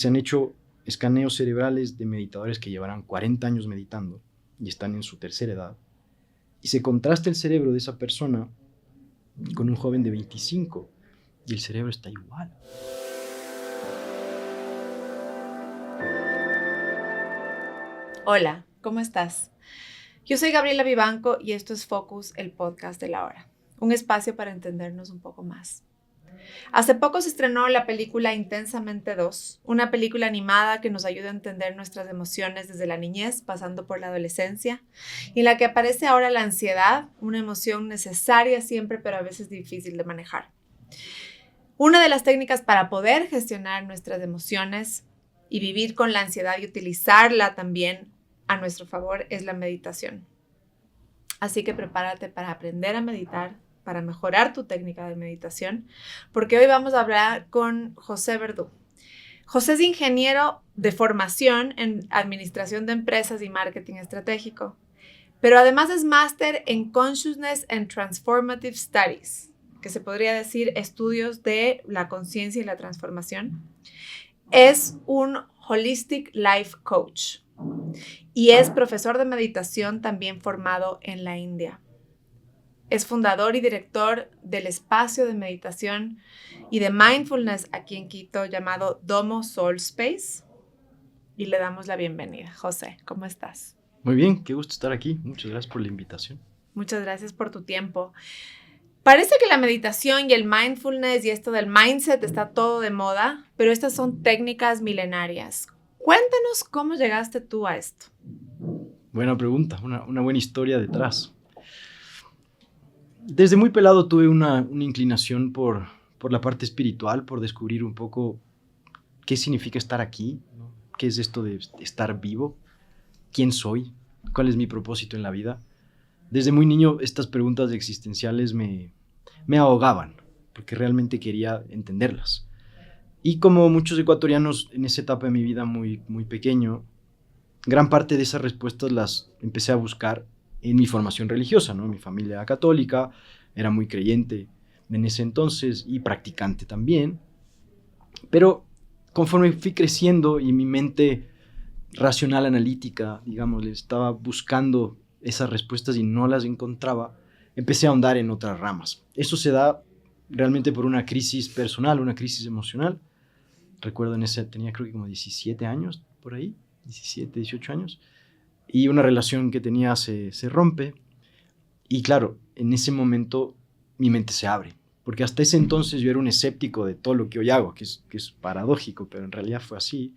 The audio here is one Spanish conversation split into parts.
Se han hecho escaneos cerebrales de meditadores que llevarán 40 años meditando y están en su tercera edad. Y se contrasta el cerebro de esa persona con un joven de 25 y el cerebro está igual. Hola, ¿cómo estás? Yo soy Gabriela Vivanco y esto es Focus, el podcast de la hora, un espacio para entendernos un poco más. Hace poco se estrenó la película Intensamente 2, una película animada que nos ayuda a entender nuestras emociones desde la niñez, pasando por la adolescencia, y en la que aparece ahora la ansiedad, una emoción necesaria siempre, pero a veces difícil de manejar. Una de las técnicas para poder gestionar nuestras emociones y vivir con la ansiedad y utilizarla también a nuestro favor es la meditación. Así que prepárate para aprender a meditar, para mejorar tu técnica de meditación, porque hoy vamos a hablar con José Verdú. José es ingeniero de formación en administración de empresas y marketing estratégico, pero además es máster en Consciousness and Transformative Studies, que se podría decir estudios de la conciencia y la transformación. Es un Holistic Life Coach y es profesor de meditación también formado en la India. Es fundador y director del espacio de meditación y de mindfulness aquí en Quito llamado Domo Soul Space. Y le damos la bienvenida. José, ¿cómo estás? Muy bien, qué gusto estar aquí. Muchas gracias por la invitación. Muchas gracias por tu tiempo. Parece que la meditación y el mindfulness y esto del mindset está todo de moda, pero estas son técnicas milenarias. Cuéntanos cómo llegaste tú a esto. Buena pregunta, una buena historia detrás. Desde muy pelado tuve una inclinación por la parte espiritual, por descubrir un poco qué significa estar aquí, ¿no? ¿Qué es esto de estar vivo? ¿Quién soy? ¿Cuál es mi propósito en la vida? Desde muy niño estas preguntas existenciales me ahogaban, porque realmente quería entenderlas. Y como muchos ecuatorianos en esa etapa de mi vida muy pequeño, gran parte de esas respuestas las empecé a buscar en mi formación religiosa, ¿no? Mi familia era católica, era muy creyente en ese entonces y practicante también. Pero conforme fui creciendo y mi mente racional analítica, digamos, le estaba buscando esas respuestas y no las encontraba, empecé a ahondar en otras ramas. Eso se da realmente por una crisis personal, una crisis emocional. Recuerdo tenía creo que como 17 años, por ahí, 17, 18 años, y una relación que tenía se rompe, y claro, en ese momento mi mente se abre, porque hasta ese entonces yo era un escéptico de todo lo que hoy hago, que es paradójico, pero en realidad fue así.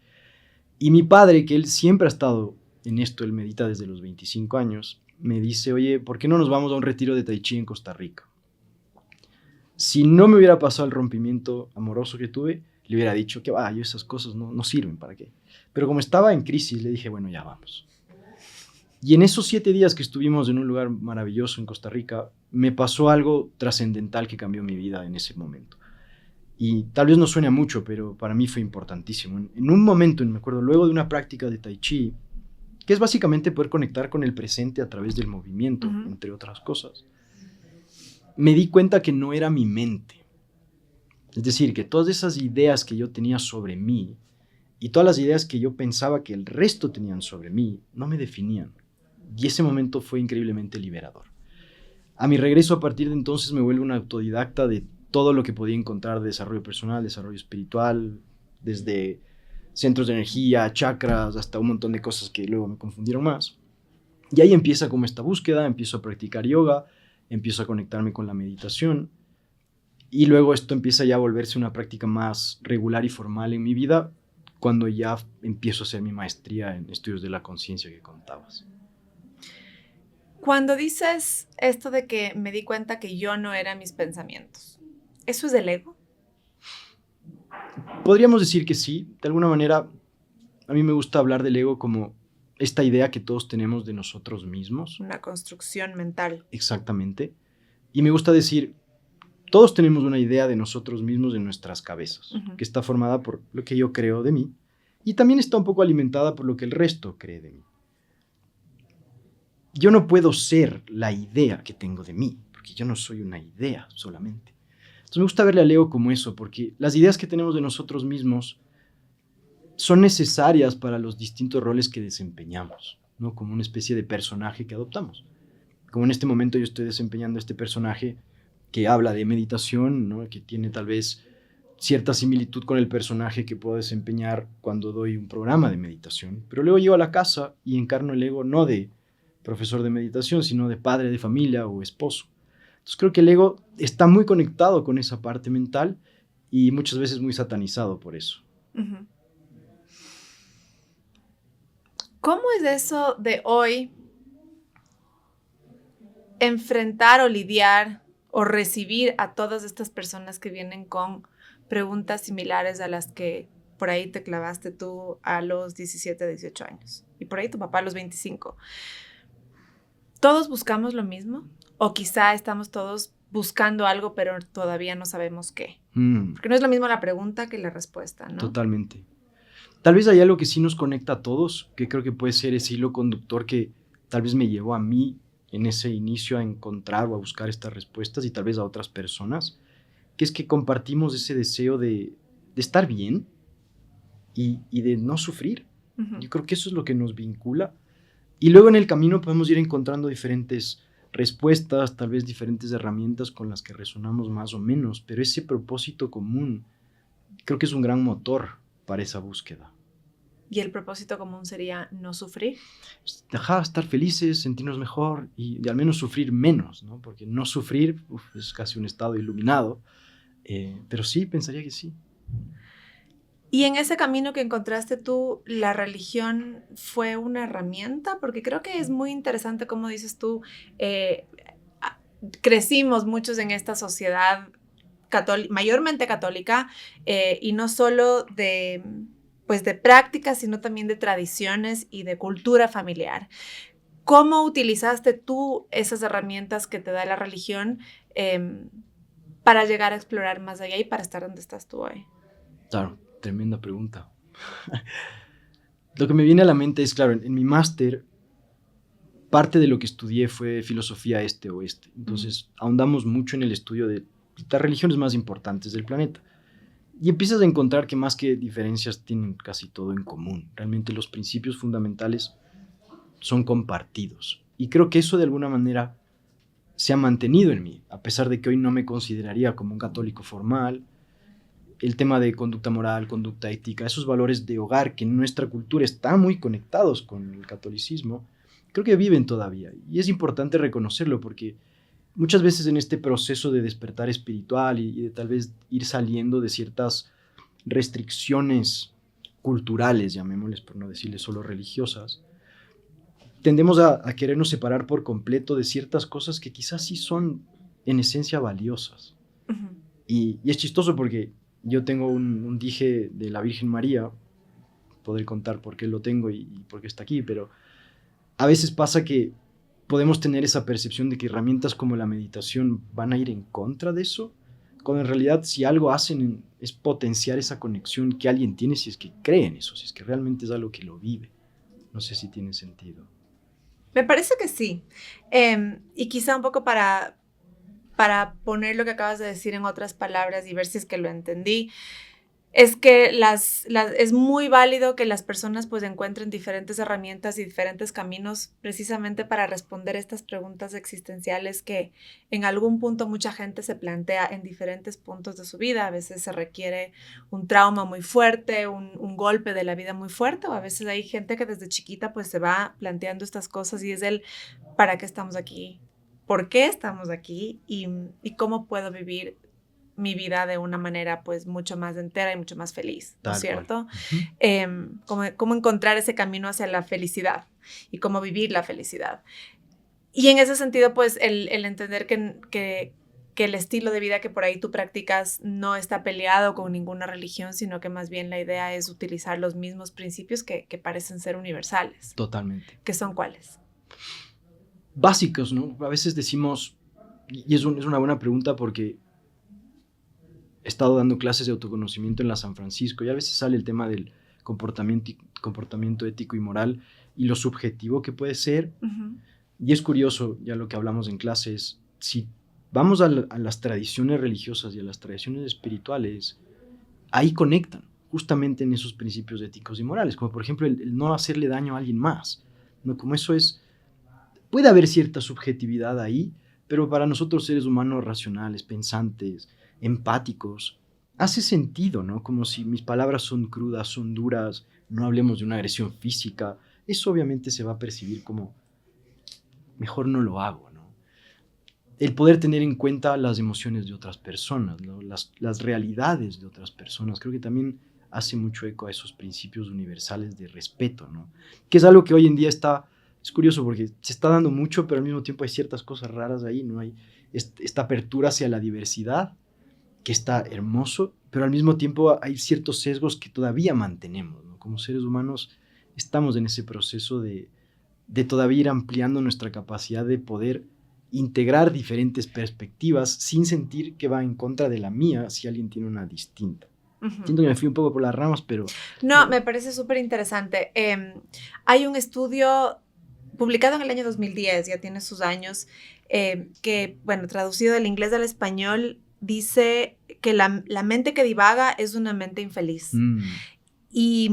Y mi padre, que él siempre ha estado en esto, él medita desde los 25 años, me dice, oye, ¿por qué no nos vamos a un retiro de Tai Chi en Costa Rica? Si no me hubiera pasado el rompimiento amoroso que tuve, le hubiera dicho que yo esas cosas no sirven, ¿para qué? Pero como estaba en crisis, le dije, bueno, ya vamos. Y en esos 7 días que estuvimos en un lugar maravilloso en Costa Rica, me pasó algo trascendental que cambió mi vida en ese momento. Y tal vez no suene a mucho, pero para mí fue importantísimo. En un momento, me acuerdo, luego de una práctica de Tai Chi, que es básicamente poder conectar con el presente a través del movimiento, entre otras cosas, me di cuenta que no era mi mente. Es decir, que todas esas ideas que yo tenía sobre mí y todas las ideas que yo pensaba que el resto tenían sobre mí no me definían. Y ese momento fue increíblemente liberador. A mi regreso, a partir de entonces, me vuelvo un autodidacta de todo lo que podía encontrar de desarrollo personal, desarrollo espiritual, desde centros de energía, chakras, hasta un montón de cosas que luego me confundieron más. Y ahí empieza como esta búsqueda, empiezo a practicar yoga, empiezo a conectarme con la meditación, y luego esto empieza ya a volverse una práctica más regular y formal en mi vida, cuando ya empiezo a hacer mi maestría en estudios de la conciencia que contabas. Cuando dices esto de que me di cuenta que yo no era mis pensamientos, ¿eso es del ego? Podríamos decir que sí. De alguna manera, a mí me gusta hablar del ego como esta idea que todos tenemos de nosotros mismos. Una construcción mental. Exactamente. Y me gusta decir, todos tenemos una idea de nosotros mismos en nuestras cabezas, que está formada por lo que yo creo de mí y también está un poco alimentada por lo que el resto cree de mí. Yo no puedo ser la idea que tengo de mí, porque yo no soy una idea solamente. Entonces me gusta verle al ego como eso, porque las ideas que tenemos de nosotros mismos son necesarias para los distintos roles que desempeñamos, ¿no? Como una especie de personaje que adoptamos. Como en este momento yo estoy desempeñando este personaje que habla de meditación, ¿no? Que tiene tal vez cierta similitud con el personaje que puedo desempeñar cuando doy un programa de meditación. Pero luego llego a la casa y encarno el ego no de profesor de meditación, sino de padre de familia o esposo. Entonces creo que el ego está muy conectado con esa parte mental y muchas veces muy satanizado por eso. Uh-huh. ¿Cómo es eso de hoy enfrentar o lidiar o recibir a todas estas personas que vienen con preguntas similares a las que por ahí te clavaste tú a los 17, 18 años y por ahí tu papá a los 25? ¿Todos buscamos lo mismo? ¿O quizá estamos todos buscando algo pero todavía no sabemos qué? Porque no es lo mismo la pregunta que la respuesta, ¿no? Totalmente. Tal vez hay algo que sí nos conecta a todos, que creo que puede ser ese hilo conductor que tal vez me llevó a mí en ese inicio a encontrar o a buscar estas respuestas y tal vez a otras personas, que es que compartimos ese deseo de estar bien y de no sufrir. Uh-huh. Yo creo que eso es lo que nos vincula. Y luego en el camino podemos ir encontrando diferentes respuestas, tal vez diferentes herramientas con las que resonamos más o menos, pero ese propósito común creo que es un gran motor para esa búsqueda. ¿Y el propósito común sería no sufrir? Estar felices, sentirnos mejor y al menos sufrir menos, ¿no? Porque no sufrir es casi un estado iluminado, pero sí, pensaría que sí. Y en ese camino que encontraste tú, ¿la religión fue una herramienta? Porque creo que es muy interesante, como dices tú, crecimos muchos en esta sociedad mayormente católica, y no solo de prácticas, sino también de tradiciones y de cultura familiar. ¿Cómo utilizaste tú esas herramientas que te da la religión para llegar a explorar más allá y para estar donde estás tú hoy? Claro, tremenda pregunta. Lo que me viene a la mente es, claro, en mi máster, parte de lo que estudié fue filosofía este-oeste. Entonces, ahondamos mucho en el estudio de las religiones más importantes del planeta. Y empiezas a encontrar que más que diferencias tienen casi todo en común. Realmente los principios fundamentales son compartidos. Y creo que eso de alguna manera se ha mantenido en mí, a pesar de que hoy no me consideraría como un católico formal. El tema de conducta moral, conducta ética, esos valores de hogar que en nuestra cultura están muy conectados con el catolicismo, creo que viven todavía. Y es importante reconocerlo porque muchas veces en este proceso de despertar espiritual y de tal vez ir saliendo de ciertas restricciones culturales, llamémosles, por no decirles solo religiosas, tendemos a querernos separar por completo de ciertas cosas que quizás sí son en esencia valiosas. Uh-huh. Y es chistoso porque yo tengo un dije de la Virgen María, poder contar por qué lo tengo y por qué está aquí, pero a veces pasa que podemos tener esa percepción de que herramientas como la meditación van a ir en contra de eso, cuando en realidad si algo hacen es potenciar esa conexión que alguien tiene si es que cree en eso, si es que realmente es algo que lo vive. No sé si tiene sentido. Me parece que sí. Y quizá un poco para poner lo que acabas de decir en otras palabras y ver si es que lo entendí, es que es muy válido que las personas pues encuentren diferentes herramientas y diferentes caminos precisamente para responder estas preguntas existenciales que en algún punto mucha gente se plantea en diferentes puntos de su vida. A veces se requiere un trauma muy fuerte, un golpe de la vida muy fuerte, o a veces hay gente que desde chiquita pues se va planteando estas cosas y es el ¿para qué estamos aquí? ¿Por qué estamos aquí? Y cómo puedo vivir mi vida de una manera pues mucho más entera y mucho más feliz, ¿no es cierto? Uh-huh. Cómo encontrar ese camino hacia la felicidad y cómo vivir la felicidad. Y en ese sentido pues el entender que el estilo de vida que por ahí tú practicas no está peleado con ninguna religión, sino que más bien la idea es utilizar los mismos principios que parecen ser universales. Totalmente. ¿Qué son cuáles? Básicos, ¿no? A veces decimos, y es una buena pregunta porque he estado dando clases de autoconocimiento en la San Francisco y a veces sale el tema del comportamiento ético y moral y lo subjetivo que puede ser. Uh-huh. Y es curioso, ya lo que hablamos en clases, si vamos a las tradiciones religiosas y a las tradiciones espirituales, ahí conectan justamente en esos principios éticos y morales, como por ejemplo el no hacerle daño a alguien más, ¿no? Como eso es, puede haber cierta subjetividad ahí, pero para nosotros seres humanos racionales, pensantes, empáticos, hace sentido, ¿no? Como si mis palabras son crudas, son duras, no hablemos de una agresión física, eso obviamente se va a percibir como mejor no lo hago, ¿no? El poder tener en cuenta las emociones de otras personas, ¿no? Las realidades de otras personas, creo que también hace mucho eco a esos principios universales de respeto, ¿no? Que es algo que hoy en día es curioso porque se está dando mucho, pero al mismo tiempo hay ciertas cosas raras ahí, ¿no? Hay esta apertura hacia la diversidad, que está hermoso, pero al mismo tiempo hay ciertos sesgos que todavía mantenemos, ¿no? Como seres humanos estamos en ese proceso de todavía ir ampliando nuestra capacidad de poder integrar diferentes perspectivas sin sentir que va en contra de la mía si alguien tiene una distinta. Siento que me fui un poco por las ramas, pero... No, me parece súper interesante. Hay un estudio publicado en el año 2010, ya tiene sus años, que, bueno, traducido del inglés al español, dice que la mente que divaga es una mente infeliz. Y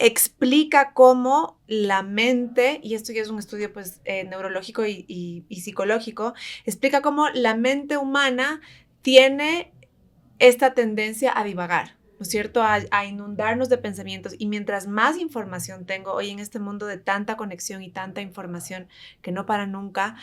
explica cómo la mente, y esto ya es un estudio pues, neurológico y psicológico, explica cómo la mente humana tiene esta tendencia a divagar, ¿no es cierto? A inundarnos de pensamientos. Y mientras más información tengo hoy en este mundo de tanta conexión y tanta información que no para nunca,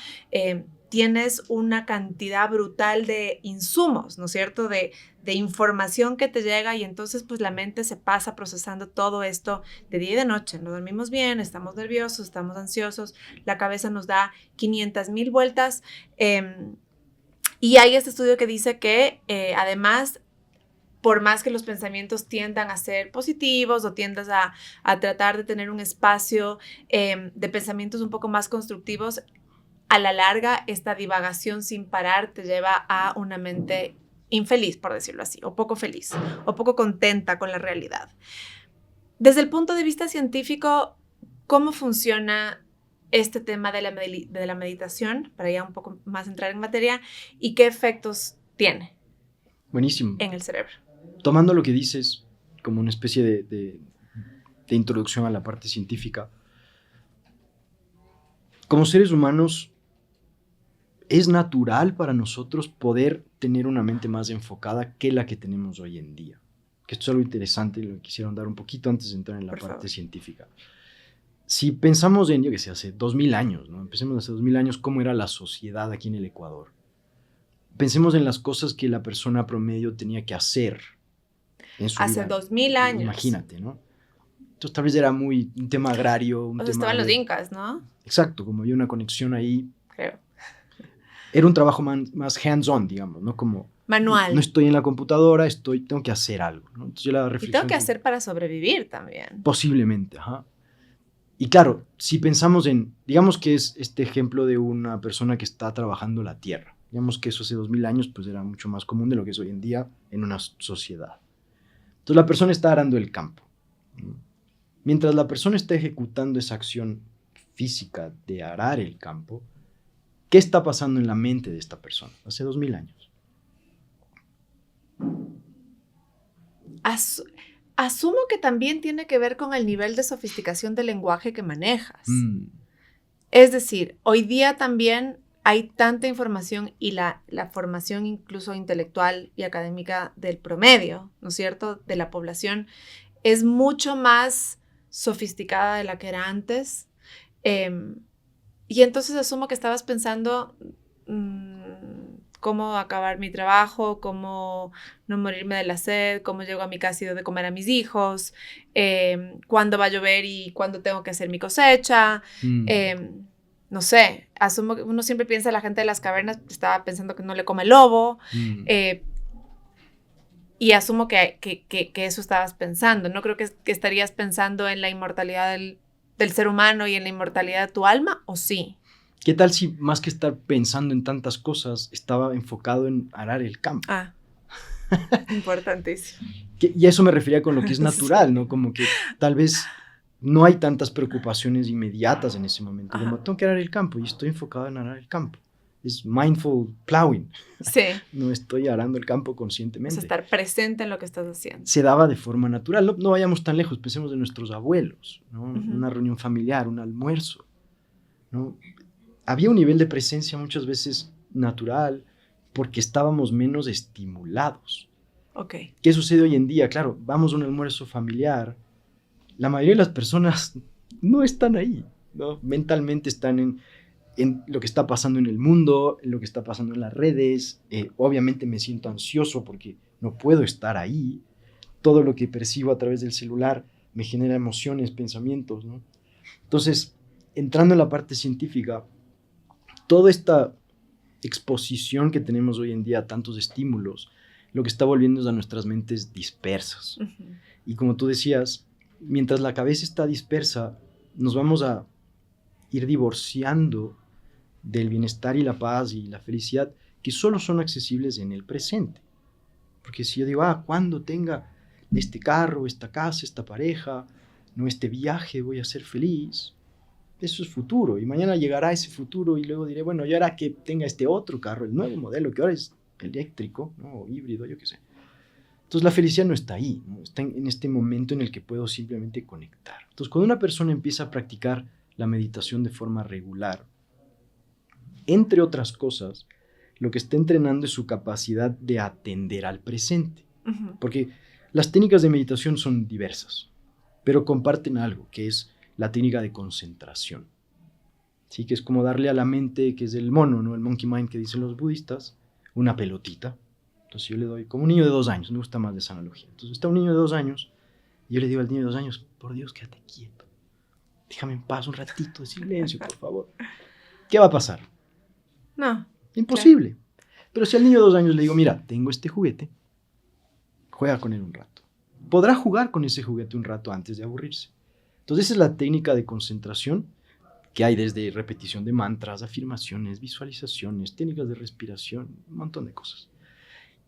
tienes una cantidad brutal de insumos, ¿no es cierto? De información que te llega, y entonces pues la mente se pasa procesando todo esto de día y de noche. No dormimos bien, estamos nerviosos, estamos ansiosos, la cabeza nos da 500,000 vueltas. Y hay este estudio que dice que además, por más que los pensamientos tiendan a ser positivos o tiendas a tratar de tener un espacio de pensamientos un poco más constructivos, a la larga esta divagación sin parar te lleva a una mente infeliz, por decirlo así, o poco feliz, o poco contenta con la realidad. Desde el punto de vista científico, ¿cómo funciona este tema de la meditación, para ya un poco más entrar en materia, y qué efectos tiene? Buenísimo. En el cerebro? Tomando lo que dices como una especie de introducción a la parte científica, como seres humanos es natural para nosotros poder tener una mente más enfocada que la que tenemos hoy en día. Que esto es algo interesante y lo quisiera ahondar un poquito antes de entrar en la parte científica. Si pensamos en, yo qué sé, hace 2000 años, ¿no? Empecemos hace 2000 años, ¿cómo era la sociedad aquí en el Ecuador? Pensemos en las cosas que la persona promedio tenía que hacer en su vida. Hace 2000 años. Imagínate, ¿no? Entonces tal vez era muy un tema agrario. Estaban los incas, ¿no? Exacto, como había una conexión ahí. Creo. Era un trabajo más hands-on, digamos, ¿no? Como manual. No estoy en la computadora, tengo que hacer algo, ¿no? Entonces yo la reflexión... Y tengo que hacer para sobrevivir también. Posiblemente, ajá. Y claro, si pensamos digamos que es este ejemplo de una persona que está trabajando la tierra. Digamos que eso hace 2000 años pues era mucho más común de lo que es hoy en día en una sociedad. Entonces la persona está arando el campo. Mientras la persona está ejecutando esa acción física de arar el campo, ¿qué está pasando en la mente de esta persona? Hace 2000 años. Asumo que también tiene que ver con el nivel de sofisticación del lenguaje que manejas. Es decir, hoy día también hay tanta información y la formación incluso intelectual y académica del promedio, ¿no es cierto?, de la población, es mucho más sofisticada de la que era antes. Y entonces asumo que estabas pensando cómo acabar mi trabajo, cómo no morirme de la sed, cómo llego a mi casa y doy de comer a mis hijos, cuándo va a llover y cuándo tengo que hacer mi cosecha. No sé, asumo que uno siempre piensa, la gente de las cavernas estaba pensando que no le come el lobo. Y asumo que eso estabas pensando. No creo que estarías pensando en la inmortalidad del ser humano y en la inmortalidad de tu alma, ¿o sí? ¿Qué tal si más que estar pensando en tantas cosas, estaba enfocado en arar el campo? Importantísimo. Y a eso me refería con lo que es natural, ¿no? Como que tal vez no hay tantas preocupaciones inmediatas en ese momento. Como tengo que arar el campo y estoy enfocado en arar el campo. es mindful plowing. Sí. No estoy arando el campo O conscientemente. sea, estar presente en lo que estás haciendo. Se daba de forma natural. No vayamos tan lejos, pensemos en nuestros abuelos, ¿no? Ujú. Una reunión familiar, un almuerzo, ¿no? Había un nivel de presencia muchas veces natural porque estábamos menos estimulados. Ok. ¿Qué sucede hoy en día? Claro, vamos a un almuerzo familiar, la mayoría de las personas no están ahí, ¿no? Mentalmente están en lo que está pasando en el mundo, en lo que está pasando en las redes. Obviamente me siento ansioso porque no puedo estar ahí. Todo lo que percibo a través del celular me genera emociones, pensamientos, ¿no? Entonces, entrando en la parte científica, toda esta exposición que tenemos hoy en día a tantos estímulos, lo que está volviendo es a nuestras mentes dispersas. Ujú. Y como tú decías, mientras la cabeza está dispersa, nos vamos a ir divorciando del bienestar y la paz y la felicidad que solo son accesibles en el presente. Porque si yo digo, cuando tenga este carro, esta casa, esta pareja, no este viaje, voy a ser feliz. Eso es futuro. Y mañana llegará ese futuro y luego diré, bueno, y ahora que tenga este otro carro, el nuevo modelo, que ahora es eléctrico, ¿no? O híbrido, yo qué sé. Entonces la felicidad no está ahí, ¿no? Está en este momento en el que puedo simplemente conectar. Entonces cuando una persona empieza a practicar la meditación de forma regular, entre otras cosas, lo que está entrenando es su capacidad de atender al presente. Ujú. Porque las técnicas de meditación son diversas, pero comparten algo, que es la técnica de concentración. ¿Sí? Que es como darle a la mente, que es el mono, ¿no? El monkey mind que dicen los budistas, una pelotita. Entonces yo le doy, como un niño de 2 años, me gusta más de esa analogía. Entonces está un niño de 2 años, y yo le digo al niño de 2 años, por Dios, quédate quieto. Déjame en paz un ratito de silencio, por favor. ¿Qué va a pasar? No. Imposible. Claro. Pero si al niño de 2 años le digo, mira, tengo este juguete, juega con él un rato. Podrá jugar con ese juguete un rato antes de aburrirse. Entonces esa es la técnica de concentración que hay desde repetición de mantras, afirmaciones, visualizaciones, técnicas de respiración, un montón de cosas.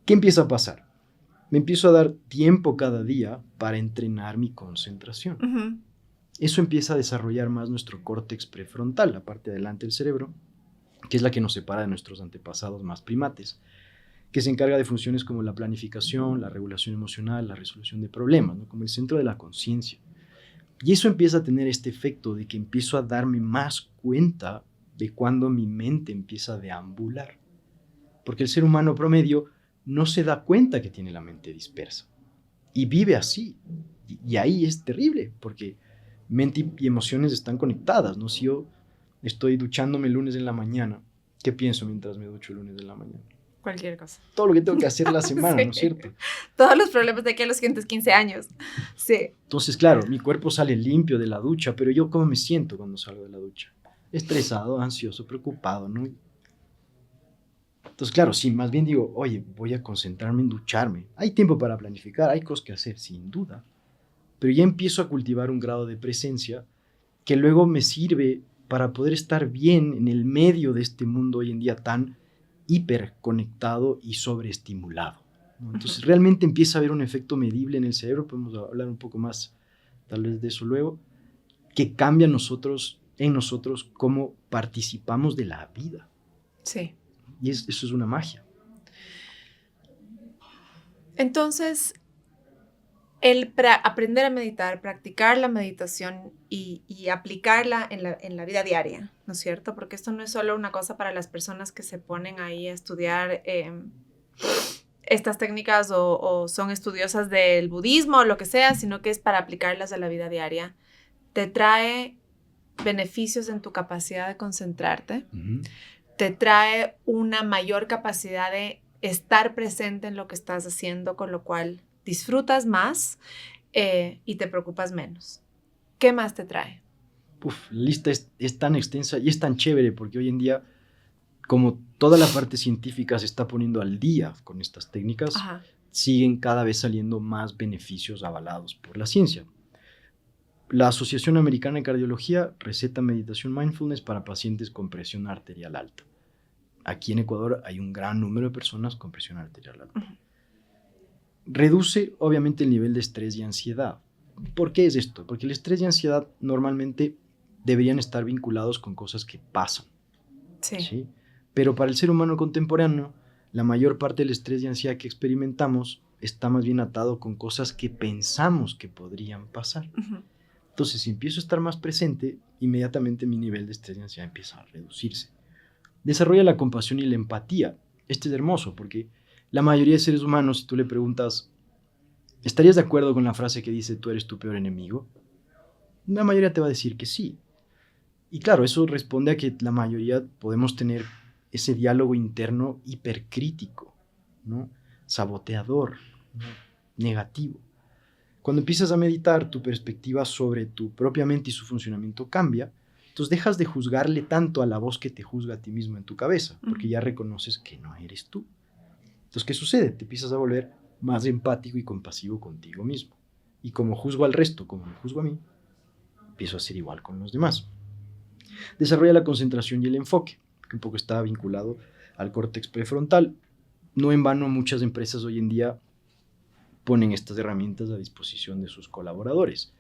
¿Qué empieza a pasar? Me empiezo a dar tiempo cada día para entrenar mi concentración. Ujú. Eso empieza a desarrollar más nuestro córtex prefrontal, la parte de adelante del cerebro, que es la que nos separa de nuestros antepasados más primates, que se encarga de funciones como la planificación, la regulación emocional, la resolución de problemas, ¿no? Como el centro de la conciencia. Y eso empieza a tener este efecto de que empiezo a darme más cuenta de cuando mi mente empieza a deambular. Porque el ser humano promedio no se da cuenta que tiene la mente dispersa. Y vive así. Y ahí es terrible, porque mente y emociones están conectadas, ¿no? Si yo estoy duchándome el lunes en la mañana, ¿qué pienso mientras me ducho el lunes en la mañana? Cualquier cosa. Todo lo que tengo que hacer la semana, Sí. ¿no es cierto? Todos los problemas de aquí a los siguientes 15 años. Sí. Entonces, claro, mi cuerpo sale limpio de la ducha, pero yo ¿cómo me siento cuando salgo de la ducha? Estresado, ansioso, preocupado, ¿no? Entonces, claro, sí, más bien digo, oye, voy a concentrarme en ducharme. Hay tiempo para planificar, hay cosas que hacer, sin duda. Pero ya empiezo a cultivar un grado de presencia que luego me sirve para poder estar bien en el medio de este mundo hoy en día tan hiperconectado y sobreestimulado, ¿no? Entonces realmente empieza a haber un efecto medible en el cerebro, podemos hablar un poco más tal vez de eso luego, que cambia en nosotros cómo participamos de la vida. Sí. Y eso es una magia. Entonces, aprender a meditar, practicar la meditación y aplicarla en la vida diaria, ¿no es cierto? Porque esto no es solo una cosa para las personas que se ponen ahí a estudiar estas técnicas o son estudiosas del budismo o lo que sea, sino que es para aplicarlas a la vida diaria. Te trae beneficios en tu capacidad de concentrarte, te trae una mayor capacidad de estar presente en lo que estás haciendo, con lo cual disfrutas más y te preocupas menos. ¿Qué más te trae? La lista es tan extensa y es tan chévere porque hoy en día, como toda la parte científica se está poniendo al día con estas técnicas, Ajá. siguen cada vez saliendo más beneficios avalados por la ciencia. La Asociación Americana de Cardiología receta meditación mindfulness para pacientes con presión arterial alta. Aquí en Ecuador hay un gran número de personas con presión arterial alta. Uh-huh. Reduce obviamente el nivel de estrés y ansiedad. ¿Por qué es esto? Porque el estrés y ansiedad normalmente deberían estar vinculados con cosas que pasan. Sí. ¿Sí? Pero para el ser humano contemporáneo, la mayor parte del estrés y ansiedad que experimentamos está más bien atado con cosas que pensamos que podrían pasar. Ujú. Entonces, si empiezo a estar más presente, inmediatamente mi nivel de estrés y ansiedad empieza a reducirse. Desarrolla la compasión y la empatía. Este es hermoso porque la mayoría de seres humanos, si tú le preguntas, ¿estarías de acuerdo con la frase que dice tú eres tu peor enemigo? La mayoría te va a decir que sí. Y claro, eso responde a que la mayoría podemos tener ese diálogo interno hipercrítico, ¿no? Saboteador, ¿no? Negativo. Cuando empiezas a meditar, tu perspectiva sobre tu propia mente y su funcionamiento cambia. Entonces dejas de juzgarle tanto a la voz que te juzga a ti mismo en tu cabeza, porque ya reconoces que no eres tú. Entonces, ¿qué sucede? Te empiezas a volver más empático y compasivo contigo mismo. Y como juzgo al resto, como me juzgo a mí, empiezo a ser igual con los demás. Desarrolla la concentración y el enfoque, que un poco está vinculado al córtex prefrontal. No en vano muchas empresas hoy en día ponen estas herramientas a disposición de sus colaboradores.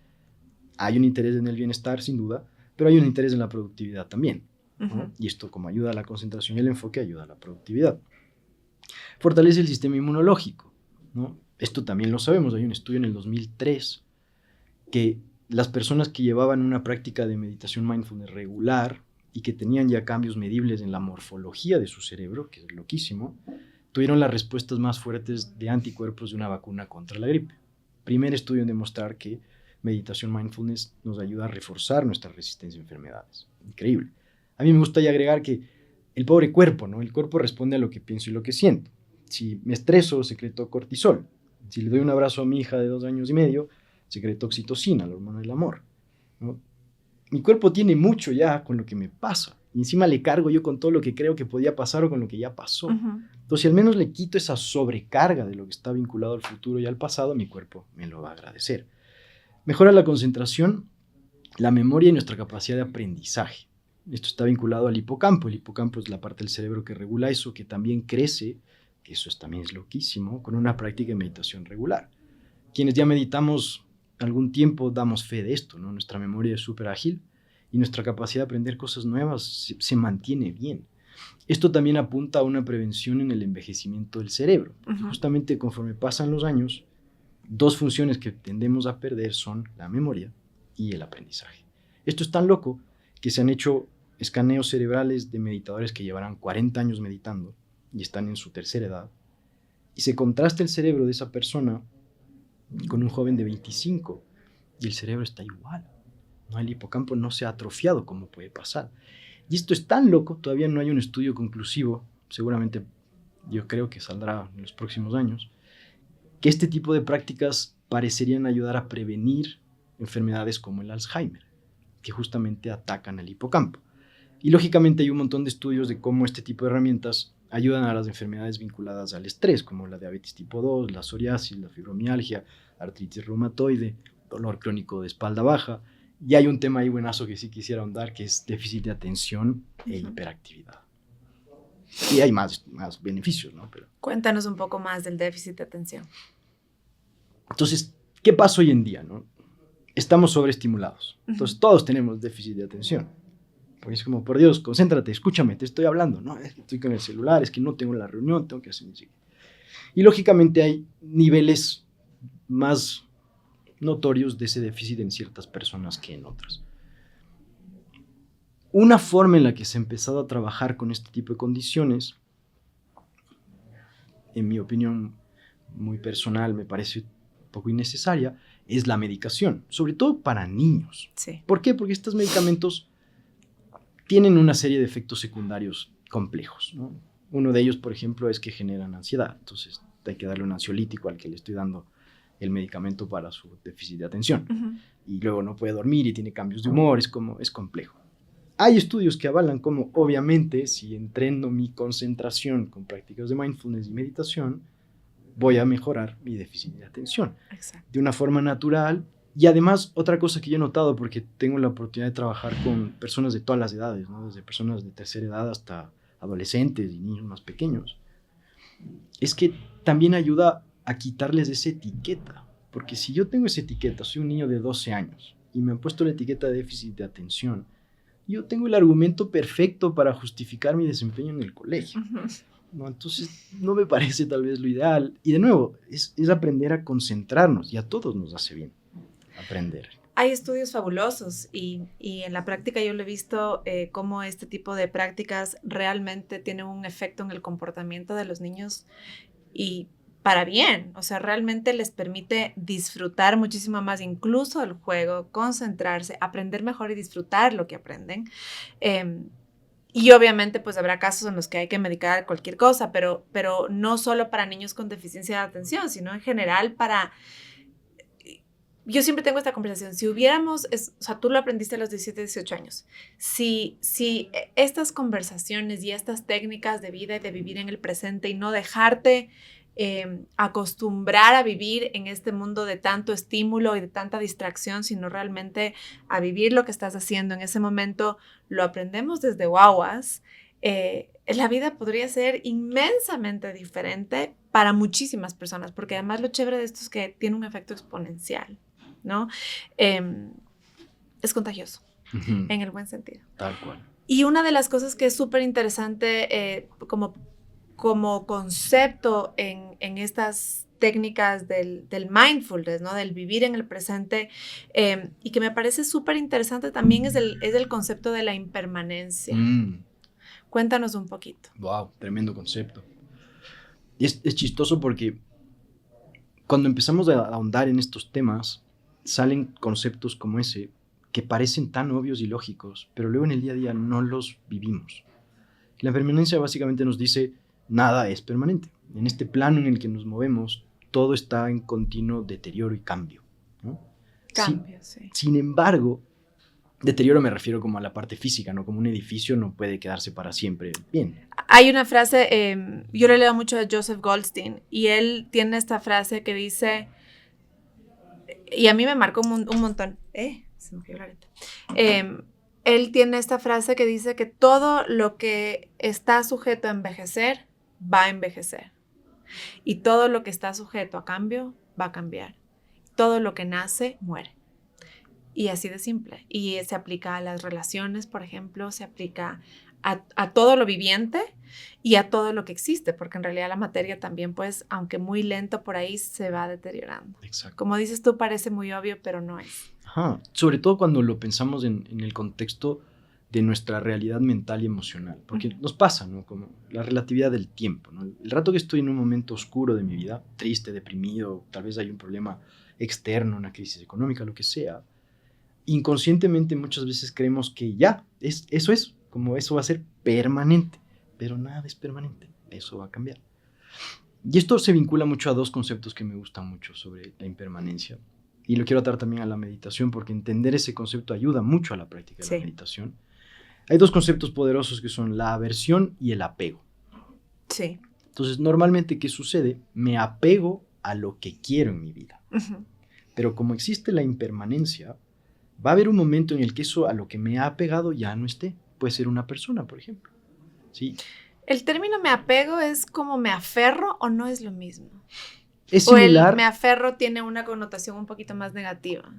Hay un interés en el bienestar, sin duda, pero hay un interés en la productividad también, ¿no? Ujú. Y esto, como ayuda a la concentración y el enfoque, ayuda a la productividad. Fortalece el sistema inmunológico, ¿no? Esto también lo sabemos. Hay un estudio en el 2003 que las personas que llevaban una práctica de meditación mindfulness regular y que tenían ya cambios medibles en la morfología de su cerebro, que es loquísimo, tuvieron las respuestas más fuertes de anticuerpos de una vacuna contra la gripe. Primer estudio en demostrar que meditación mindfulness nos ayuda a reforzar nuestra resistencia a enfermedades. Increíble. A mí me gustaría agregar que el pobre cuerpo, ¿no? El cuerpo responde a lo que pienso y lo que siento. Si me estreso, secreto cortisol. Si le doy un abrazo a mi hija de 2 años y medio, secreto oxitocina, la hormona del amor, ¿no? Mi cuerpo tiene mucho ya con lo que me pasa. Y encima le cargo yo con todo lo que creo que podía pasar o con lo que ya pasó. Ujú. Entonces, si al menos le quito esa sobrecarga de lo que está vinculado al futuro y al pasado, mi cuerpo me lo va a agradecer. Mejora la concentración, la memoria y nuestra capacidad de aprendizaje. Esto está vinculado al hipocampo. El hipocampo es la parte del cerebro que regula eso, que también crece, que eso también es loquísimo, con una práctica de meditación regular. Quienes ya meditamos algún tiempo damos fe de esto, ¿no? Nuestra memoria es súper ágil y nuestra capacidad de aprender cosas nuevas se mantiene bien. Esto también apunta a una prevención en el envejecimiento del cerebro, porque Ujú. justamente conforme pasan los años, 2 funciones que tendemos a perder son la memoria y el aprendizaje. Esto es tan loco que se han hecho escaneos cerebrales de meditadores que llevarán 40 años meditando y están en su tercera edad, y se contrasta el cerebro de esa persona con un joven de 25 y el cerebro está igual, ¿no? El hipocampo no se ha atrofiado como puede pasar. Y esto es tan loco, todavía no hay un estudio conclusivo, seguramente yo creo que saldrá en los próximos años, que este tipo de prácticas parecerían ayudar a prevenir enfermedades como el Alzheimer, que justamente atacan al hipocampo. Y lógicamente hay un montón de estudios de cómo este tipo de herramientas ayudan a las enfermedades vinculadas al estrés, como la diabetes tipo 2, la psoriasis, la fibromialgia, artritis reumatoide, dolor crónico de espalda baja. Y hay un tema ahí buenazo que sí quisiera ahondar, que es déficit de atención e hiperactividad. Y hay más beneficios, ¿no? Pero Cuéntanos un poco más del déficit de atención. entonces, ¿qué pasa hoy en día, no? Estamos sobreestimulados. Entonces, todos tenemos déficit de atención. Porque es como, por Dios, concéntrate, escúchame, te estoy hablando. No, es que estoy con el celular, es que no tengo la reunión, tengo que hacer así. Y lógicamente hay niveles más notorios de ese déficit en ciertas personas que en otras. Una forma en la que se ha empezado a trabajar con este tipo de condiciones, en mi opinión muy personal, me parece un poco innecesaria, es la medicación, sobre todo para niños. Sí. ¿Por qué? Porque estos medicamentos tienen una serie de efectos secundarios complejos, ¿no? Uno de ellos, por ejemplo, es que generan ansiedad. Entonces hay que darle un ansiolítico al que le estoy dando el medicamento para su déficit de atención. Ujú. Y luego no puede dormir y tiene cambios de humor, es complejo. Hay estudios que avalan como, obviamente, si entreno mi concentración con prácticas de mindfulness y meditación, voy a mejorar mi déficit de atención Exacto. de una forma natural. Y además, otra cosa que yo he notado, porque tengo la oportunidad de trabajar con personas de todas las edades, ¿no? Desde personas de tercera edad hasta adolescentes y niños más pequeños, es que también ayuda a quitarles esa etiqueta. Porque si yo tengo esa etiqueta, soy un niño de 12 años y me han puesto la etiqueta de déficit de atención, yo tengo el argumento perfecto para justificar mi desempeño en el colegio. ¿No? Entonces, no me parece tal vez lo ideal. Y de nuevo, es aprender a concentrarnos, y a todos nos hace bien aprender. Hay estudios fabulosos y en la práctica yo lo he visto cómo este tipo de prácticas realmente tienen un efecto en el comportamiento de los niños y para bien, o sea, realmente les permite disfrutar muchísimo más incluso el juego, concentrarse, aprender mejor y disfrutar lo que aprenden. Y obviamente pues habrá casos en los que hay que medicar cualquier cosa, pero no solo para niños con deficiencia de atención, sino en general para... Yo siempre tengo esta conversación, si hubiéramos, o sea, tú lo aprendiste a los 17, 18 años, si estas conversaciones y estas técnicas de vida y de vivir en el presente y no dejarte acostumbrar a vivir en este mundo de tanto estímulo y de tanta distracción, sino realmente a vivir lo que estás haciendo en ese momento, lo aprendemos desde guaguas, la vida podría ser inmensamente diferente para muchísimas personas, porque además lo chévere de esto es que tiene un efecto exponencial, ¿no? Es contagioso, en el buen sentido. Tal cual. Y una de las cosas que es súper interesante como concepto en estas técnicas del mindfulness, ¿no? Del vivir en el presente, y que me parece súper interesante también es el concepto de la impermanencia. Cuéntanos un poquito. Wow, tremendo concepto. Y es chistoso porque cuando empezamos a ahondar en estos temas, salen conceptos como ese que parecen tan obvios y lógicos, pero luego en el día a día no los vivimos. La impermanencia básicamente nos dice, nada es permanente. En este plano en el que nos movemos, todo está en continuo deterioro y cambio, ¿no? Cambio, sí. Sin embargo, deterioro me refiero como a la parte física, ¿no? Como un edificio no puede quedarse para siempre bien. Hay una frase, yo le leo mucho a Joseph Goldstein, y él tiene esta frase que dice, y a mí me marcó un montón, se me cayó la areta. Él tiene esta frase que dice que todo lo que está sujeto a envejecer, va a envejecer. Y todo lo que está sujeto a cambio, va a cambiar. Todo lo que nace, muere. Y así de simple. Y se aplica a las relaciones, por ejemplo, se aplica a todo lo viviente y a todo lo que existe, porque en realidad la materia también, pues, aunque muy lento por ahí, se va deteriorando. Exacto. Como dices tú, parece muy obvio, pero no es. Ajá. Sobre todo cuando lo pensamos en el contexto de nuestra realidad mental y emocional, porque nos pasa, ¿no? Como la relatividad del tiempo, ¿no? El rato que estoy en un momento oscuro de mi vida, triste, deprimido, tal vez hay un problema externo, una crisis económica, lo que sea, inconscientemente muchas veces creemos que ya, eso es, como eso va a ser permanente, pero nada es permanente, eso va a cambiar. Y esto se vincula mucho a dos conceptos que me gustan mucho sobre la impermanencia, y lo quiero atar también a la meditación, porque entender ese concepto ayuda mucho a la práctica de la meditación. Hay dos conceptos poderosos que son la aversión y el apego. Sí. Entonces, normalmente, ¿qué sucede? Me apego a lo que quiero en mi vida. Pero como existe la impermanencia, va a haber un momento en el que eso a lo que me ha apegado ya no esté. Puede ser una persona, por ejemplo. ¿Sí? ¿El término me apego es como me aferro o no es lo mismo? Es similar. ¿O el me aferro tiene una connotación un poquito más negativa?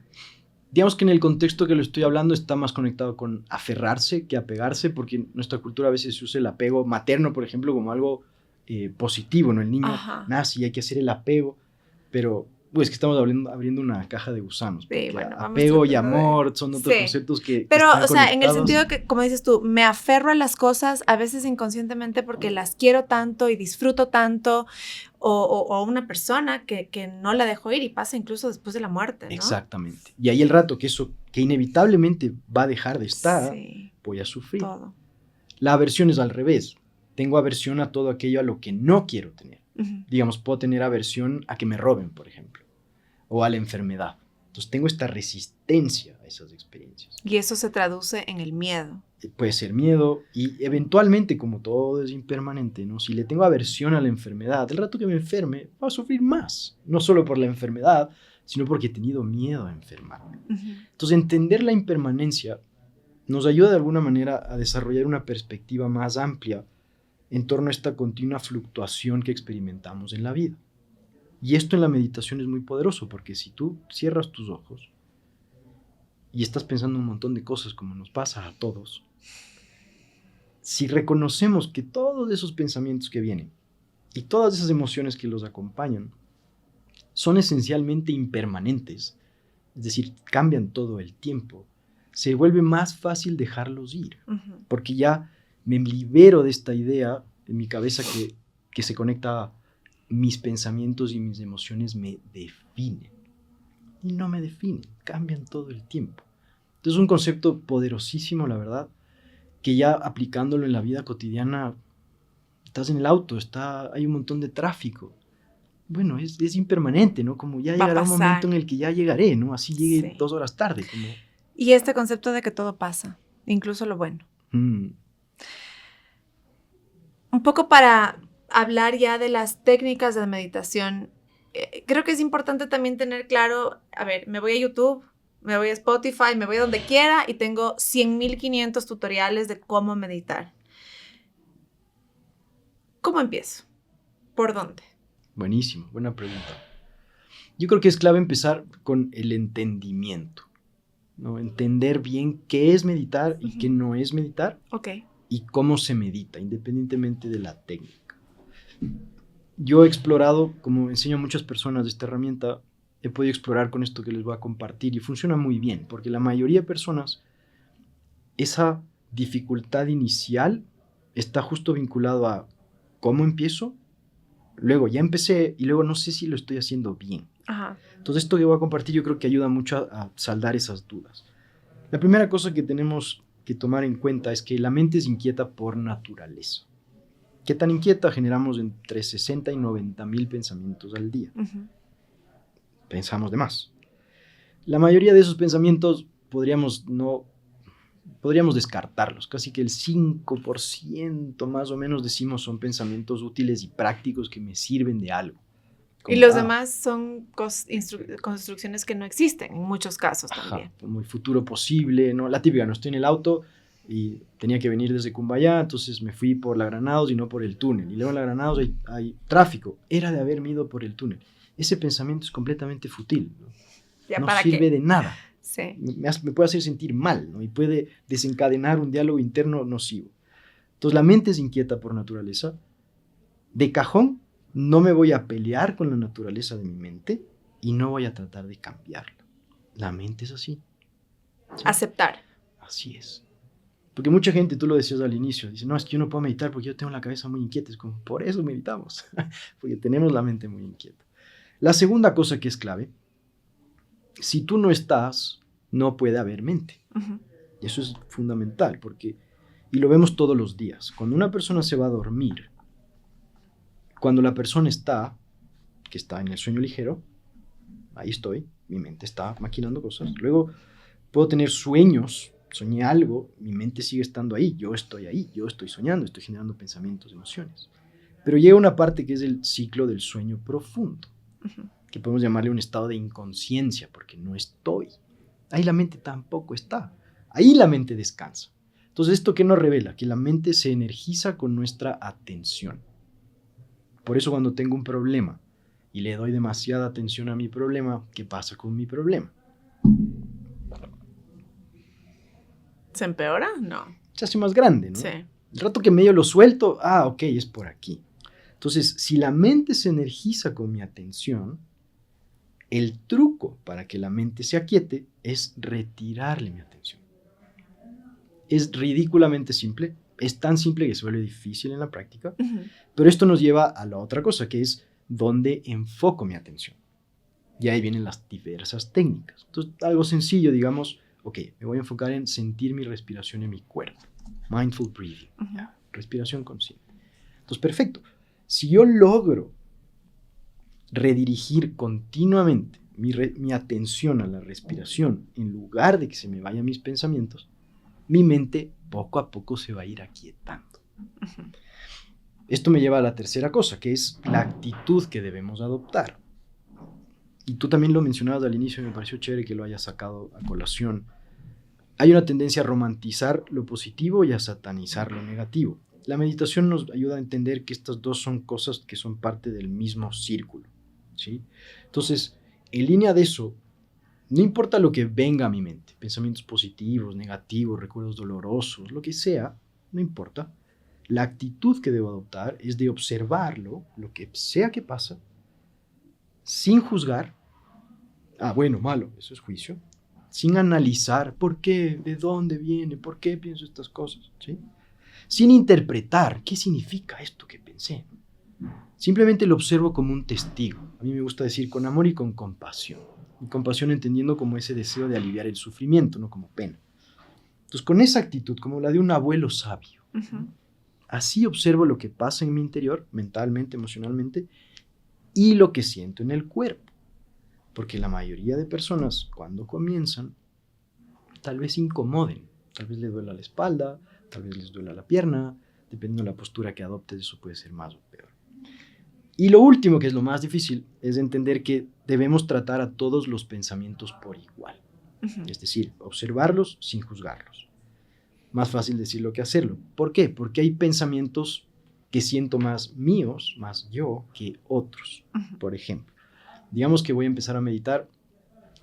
Digamos que en el contexto que lo estoy hablando está más conectado con aferrarse que apegarse, porque en nuestra cultura a veces se usa el apego materno, por ejemplo, como algo positivo, ¿no? El niño nace y hay que hacer el apego, pero pues que estamos abriendo una caja de gusanos. Sí, bueno, apego y amor son otros conceptos que pero, están o sea, conectados. en el sentido que, como dices tú, me aferro a las cosas a veces inconscientemente porque las quiero tanto y disfruto tanto, o a una persona que no la dejo ir y pasa incluso después de la muerte, ¿no? Exactamente. Y ahí el rato que eso, que inevitablemente va a dejar de estar, voy a sufrir. Todo. La aversión es al revés. Tengo aversión a todo aquello a lo que no quiero tener. Digamos, puedo tener aversión a que me roben, por ejemplo, o a la enfermedad. Entonces tengo esta resistencia a esas experiencias. Y eso se traduce en el miedo. Puede ser miedo y eventualmente, como todo es impermanente, ¿no? Si le tengo aversión a la enfermedad, el rato que me enferme, voy a sufrir más. No solo por la enfermedad, sino porque he tenido miedo a enfermarme. Entonces, entender la impermanencia nos ayuda de alguna manera a desarrollar una perspectiva más amplia en torno a esta continua fluctuación que experimentamos en la vida. Y esto en la meditación es muy poderoso, porque si tú cierras tus ojos y estás pensando un montón de cosas como nos pasa a todos, si reconocemos que todos esos pensamientos que vienen y todas esas emociones que los acompañan son esencialmente impermanentes, es decir, cambian todo el tiempo, se vuelve más fácil dejarlos ir, porque ya me libero de esta idea en mi cabeza que se conecta a mis pensamientos y mis emociones me definen. Y no me definen, cambian todo el tiempo. Entonces es un concepto poderosísimo, la verdad, que ya aplicándolo en la vida cotidiana, estás en el auto, hay un montón de tráfico. Bueno, es impermanente, ¿no? Como ya llegará un momento en el que ya llegaré, ¿no? Así llegue 2 horas tarde. Como... Y este concepto de que todo pasa, incluso lo bueno. Un poco para hablar ya de las técnicas de meditación, creo que es importante también tener claro, a ver, me voy a YouTube, me voy a Spotify, me voy a donde quiera y tengo 100.500 tutoriales de cómo meditar. ¿Cómo empiezo? ¿Por dónde? Buenísimo, buena pregunta. Yo creo que es clave empezar con el entendimiento, ¿no? Entender bien qué es meditar y qué no es meditar. Okay. Y cómo se medita, independientemente de la técnica. Yo he explorado, como enseño a muchas personas de esta herramienta, he podido explorar con esto que les voy a compartir y funciona muy bien, porque la mayoría de personas, esa dificultad inicial está justo vinculado a cómo empiezo, luego ya empecé y luego no sé si lo estoy haciendo bien. Ajá. Entonces esto que voy a compartir yo creo que ayuda mucho a saldar esas dudas. La primera cosa que tenemos que tomar en cuenta es que la mente es inquieta por naturaleza. ¿Qué tan inquieta? Generamos entre 60 y 90 mil pensamientos al día. Pensamos de más. La mayoría de esos pensamientos podríamos descartarlos. Casi que el 5% más o menos decimos son pensamientos útiles y prácticos que me sirven de algo. Como, y los demás son construcciones que no existen en muchos casos también. Como el futuro posible, ¿no? La típica, no estoy en el auto y tenía que venir desde Cumbayá, entonces me fui por la Granados y no por el túnel. Y luego en la Granados hay tráfico. Era de haberme ido por el túnel. Ese pensamiento es completamente fútil, ¿no? No sirve de nada. Sí. Me puede hacer sentir mal, ¿no? Y puede desencadenar un diálogo interno nocivo. Entonces la mente es inquieta por naturaleza. De cajón, no me voy a pelear con la naturaleza de mi mente y no voy a tratar de cambiarla. La mente es así. ¿Sí? Aceptar. Así es. Porque mucha gente, tú lo decías al inicio, dice, no, es que yo no puedo meditar porque yo tengo la cabeza muy inquieta. Es como, por eso meditamos, porque tenemos la mente muy inquieta. La segunda cosa que es clave, si tú no estás, no puede haber mente. Y eso es fundamental, y lo vemos todos los días. Cuando una persona se va a dormir, cuando la persona que está en el sueño ligero, ahí estoy, mi mente está maquinando cosas. Luego puedo tener sueños, soñé algo, mi mente sigue estando ahí, yo estoy soñando, estoy generando pensamientos, emociones. Pero llega una parte que es el ciclo del sueño profundo, que podemos llamarle un estado de inconsciencia, porque no estoy. Ahí la mente tampoco está. Ahí la mente descansa. Entonces, ¿esto qué nos revela? Que la mente se energiza con nuestra atención. Por eso cuando tengo un problema y le doy demasiada atención a mi problema, ¿qué pasa con mi problema? ¿Se empeora? No. Se hace más grande, ¿no? Sí. El rato que medio lo suelto, ok, es por aquí. Entonces, si la mente se energiza con mi atención, el truco para que la mente se aquiete es retirarle mi atención. Es ridículamente simple, es tan simple que se vuelve difícil en la práctica, pero esto nos lleva a la otra cosa, que es dónde enfoco mi atención. Y ahí vienen las diversas técnicas. Entonces, algo sencillo, digamos, ok, me voy a enfocar en sentir mi respiración en mi cuerpo. Mindful breathing, respiración consciente. Entonces, perfecto. Si yo logro redirigir continuamente mi atención a la respiración en lugar de que se me vayan mis pensamientos, mi mente poco a poco se va a ir aquietando. Esto me lleva a la tercera cosa, que es la actitud que debemos adoptar. Y tú también lo mencionabas al inicio y me pareció chévere que lo hayas sacado a colación. Hay una tendencia a romantizar lo positivo y a satanizar lo negativo. La meditación nos ayuda a entender que estas dos son cosas que son parte del mismo círculo, ¿sí? Entonces, en línea de eso, No importa lo que venga a mi mente, pensamientos positivos, negativos, recuerdos dolorosos, lo que sea, no importa. La actitud que debo adoptar es de observarlo, lo que sea que pasa, sin juzgar. Bueno, malo, eso es juicio. Sin analizar por qué, de dónde viene, por qué pienso estas cosas, ¿sí? Sin interpretar qué significa esto que pensé. Simplemente lo observo como un testigo. A mí me gusta decir con amor y con compasión. Y compasión entendiendo como ese deseo de aliviar el sufrimiento, no como pena. Entonces, con esa actitud, como la de un abuelo sabio, así observo lo que pasa en mi interior, mentalmente, emocionalmente, y lo que siento en el cuerpo. Porque la mayoría de personas, cuando comienzan, tal vez incomoden. Tal vez les duela la espalda, tal vez les duela la pierna, dependiendo de la postura que adoptes, eso puede ser más o peor. Y lo último, que es lo más difícil, es entender que debemos tratar a todos los pensamientos por igual. Es decir, observarlos sin juzgarlos. Más fácil decirlo que hacerlo. ¿Por qué? Porque hay pensamientos que siento más míos, más yo, que otros. Por ejemplo, digamos que voy a empezar a meditar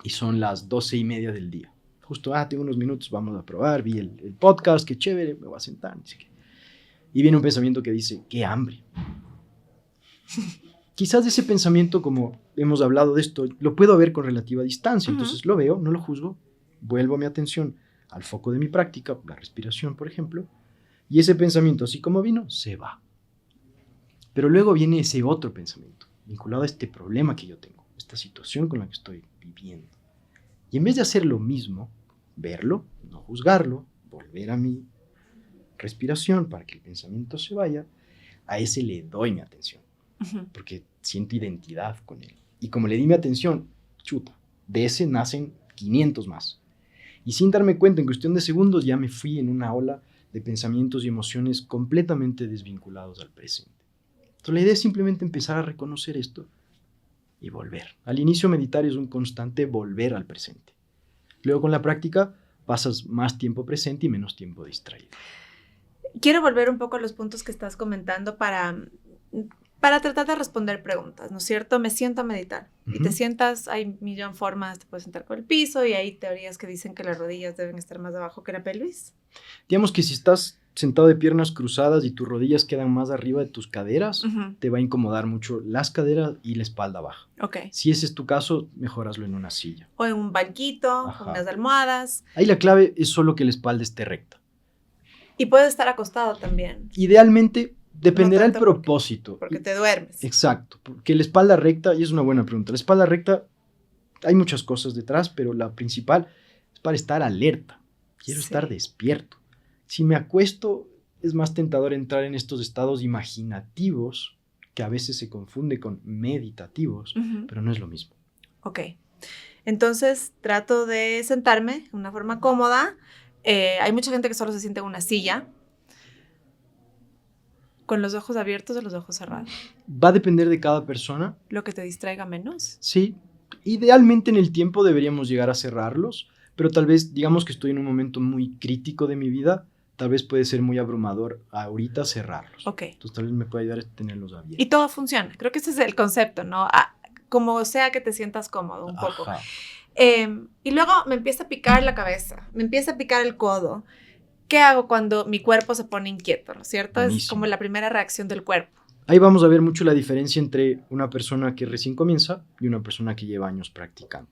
y son las 12:30 del día. Justo, tengo unos minutos, vamos a probar, vi el podcast, qué chévere, me voy a sentar. Y viene un pensamiento que dice, qué hambre. Quizás ese pensamiento, como hemos hablado de esto, lo puedo ver con relativa distancia. Entonces lo veo, no lo juzgo, vuelvo mi atención al foco de mi práctica, la respiración, por ejemplo, y ese pensamiento, así como vino, se va. Pero luego viene ese otro pensamiento, vinculado a este problema que yo tengo, esta situación con la que estoy viviendo. Y en vez de hacer lo mismo, verlo, no juzgarlo, volver a mi respiración para que el pensamiento se vaya, a ese le doy mi atención. Porque siento identidad con él. Y como le di mi atención, chuta, de ese nacen 500 más. Y sin darme cuenta, en cuestión de segundos, ya me fui en una ola de pensamientos y emociones completamente desvinculados al presente. Entonces la idea es simplemente empezar a reconocer esto y volver. Al inicio, meditar es un constante volver al presente. Luego, con la práctica, pasas más tiempo presente y menos tiempo distraído. Quiero volver un poco a los puntos que estás comentando para tratar de responder preguntas, ¿no es cierto? Me siento a meditar y te sientas, hay millón formas, te puedes sentar por el piso y hay teorías que dicen que las rodillas deben estar más abajo que la pelvis. Digamos que si estás sentado de piernas cruzadas y tus rodillas quedan más arriba de tus caderas, te va a incomodar mucho las caderas y la espalda baja. Okay. Si ese es tu caso, mejoraslo en una silla. O en un banquito, con unas almohadas. Ahí la clave es solo que la espalda esté recta. Y puedes estar acostado también. Idealmente, dependerá el propósito. Porque te duermes. Exacto, porque la espalda recta, y es una buena pregunta, la espalda recta, hay muchas cosas detrás, pero la principal es para estar alerta. Quiero estar despierto. Si me acuesto, es más tentador entrar en estos estados imaginativos, que a veces se confunde con meditativos, pero no es lo mismo. Ok. Entonces, trato de sentarme de una forma cómoda. Hay mucha gente que solo se sienta en una silla. ¿Con los ojos abiertos o los ojos cerrados? Va a depender de cada persona. ¿Lo que te distraiga menos? Sí. Idealmente en el tiempo deberíamos llegar a cerrarlos, pero tal vez, digamos que estoy en un momento muy crítico de mi vida, tal vez puede ser muy abrumador ahorita cerrarlos. Ok. Entonces tal vez me puede ayudar a tenerlos abiertos. Y todo funciona. Creo que ese es el concepto, ¿no? Como sea que te sientas cómodo un poco. Y luego me empieza a picar la cabeza, me empieza a picar el codo. ¿Qué hago cuando mi cuerpo se pone inquieto, ¿no es cierto? Buenísimo. Es como la primera reacción del cuerpo. Ahí vamos a ver mucho la diferencia entre una persona que recién comienza y una persona que lleva años practicando.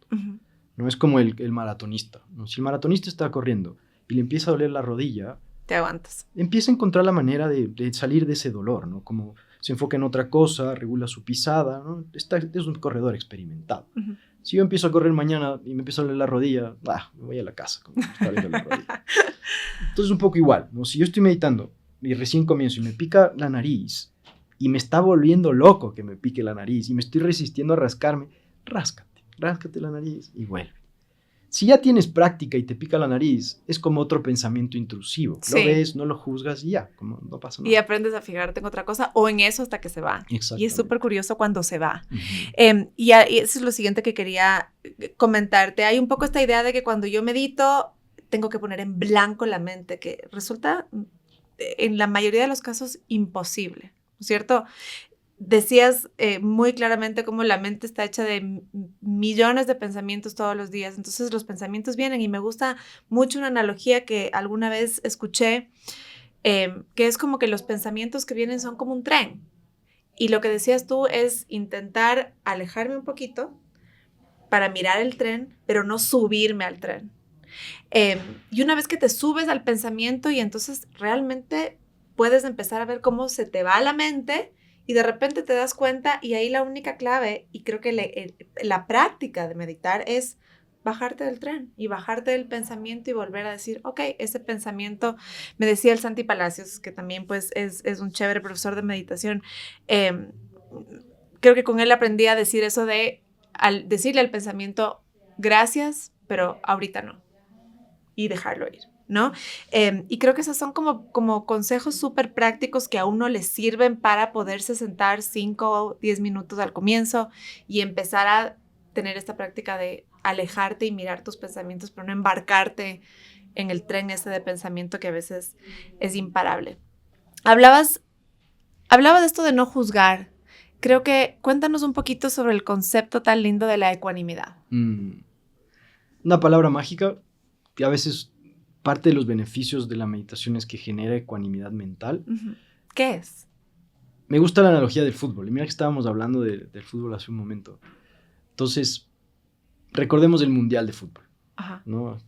No es como el maratonista, ¿no? Si el maratonista está corriendo y le empieza a doler la rodilla, te aguantas. Empieza a encontrar la manera de salir de ese dolor, ¿no? Como se enfoca en otra cosa, regula su pisada, ¿no? Es un corredor experimentado. Si yo empiezo a correr mañana y me empieza a doler la rodilla, me voy a la casa, como me está doliendo la rodilla. Entonces un poco igual, ¿no? Si yo estoy meditando y recién comienzo y me pica la nariz y me está volviendo loco que me pique la nariz y me estoy resistiendo a rascarme, ráscate la nariz y vuelve. Si ya tienes práctica y te pica la nariz, es como otro pensamiento intrusivo. Sí. Lo ves, no lo juzgas y ya, como no pasa nada. Y aprendes a fijarte en otra cosa o en eso hasta que se va. Y es súper curioso cuando se va. Y eso es lo siguiente que quería comentarte. Hay un poco esta idea de que cuando yo medito, tengo que poner en blanco la mente, que resulta en la mayoría de los casos imposible, ¿no es cierto? decías muy claramente cómo la mente está hecha de millones de pensamientos todos los días. Entonces los pensamientos vienen y me gusta mucho una analogía que alguna vez escuché, que es como que los pensamientos que vienen son como un tren. Y lo que decías tú es intentar alejarme un poquito para mirar el tren, pero no subirme al tren. Y una vez que te subes al pensamiento y entonces realmente puedes empezar a ver cómo se te va la mente y de repente te das cuenta y ahí la única clave, y creo que la práctica de meditar es bajarte del tren y bajarte del pensamiento y volver a decir, ok, ese pensamiento, me decía el Santi Palacios, que también pues es un chévere profesor de meditación, creo que con él aprendí a decir eso de al decirle al pensamiento, gracias, pero ahorita no, y dejarlo ir, ¿no? Y creo que esos son como consejos súper prácticos que a uno le sirven para poderse sentar 5 o 10 minutos al comienzo y empezar a tener esta práctica de alejarte y mirar tus pensamientos, pero no embarcarte en el tren ese de pensamiento que a veces es imparable. Hablaba de esto de no juzgar. Creo que cuéntanos un poquito sobre el concepto tan lindo de la ecuanimidad. Una palabra mágica que a veces parte de los beneficios de la meditación es que genera ecuanimidad mental. Uh-huh. ¿Qué es? Me gusta la analogía del fútbol. Y mira que estábamos hablando del fútbol hace un momento. Entonces, recordemos el Mundial de Fútbol, Ajá. ¿no?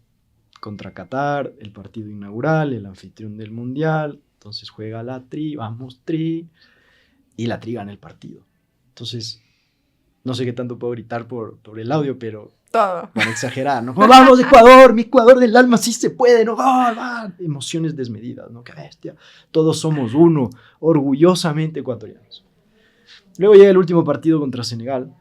Contra Qatar, el partido inaugural, el anfitrión del Mundial. Entonces juega la Tri, vamos Tri, y la Tri gana el partido. Entonces, no sé qué tanto puedo gritar por el audio, pero todo. Para exagerar, ¿no? ¡Oh, vamos, Ecuador! ¡Mi Ecuador del alma sí se puede! ¿No? ¡Oh, emociones desmedidas, ¿no? ¡Qué bestia! Todos somos uno, orgullosamente ecuatorianos. Luego llega el último partido contra Senegal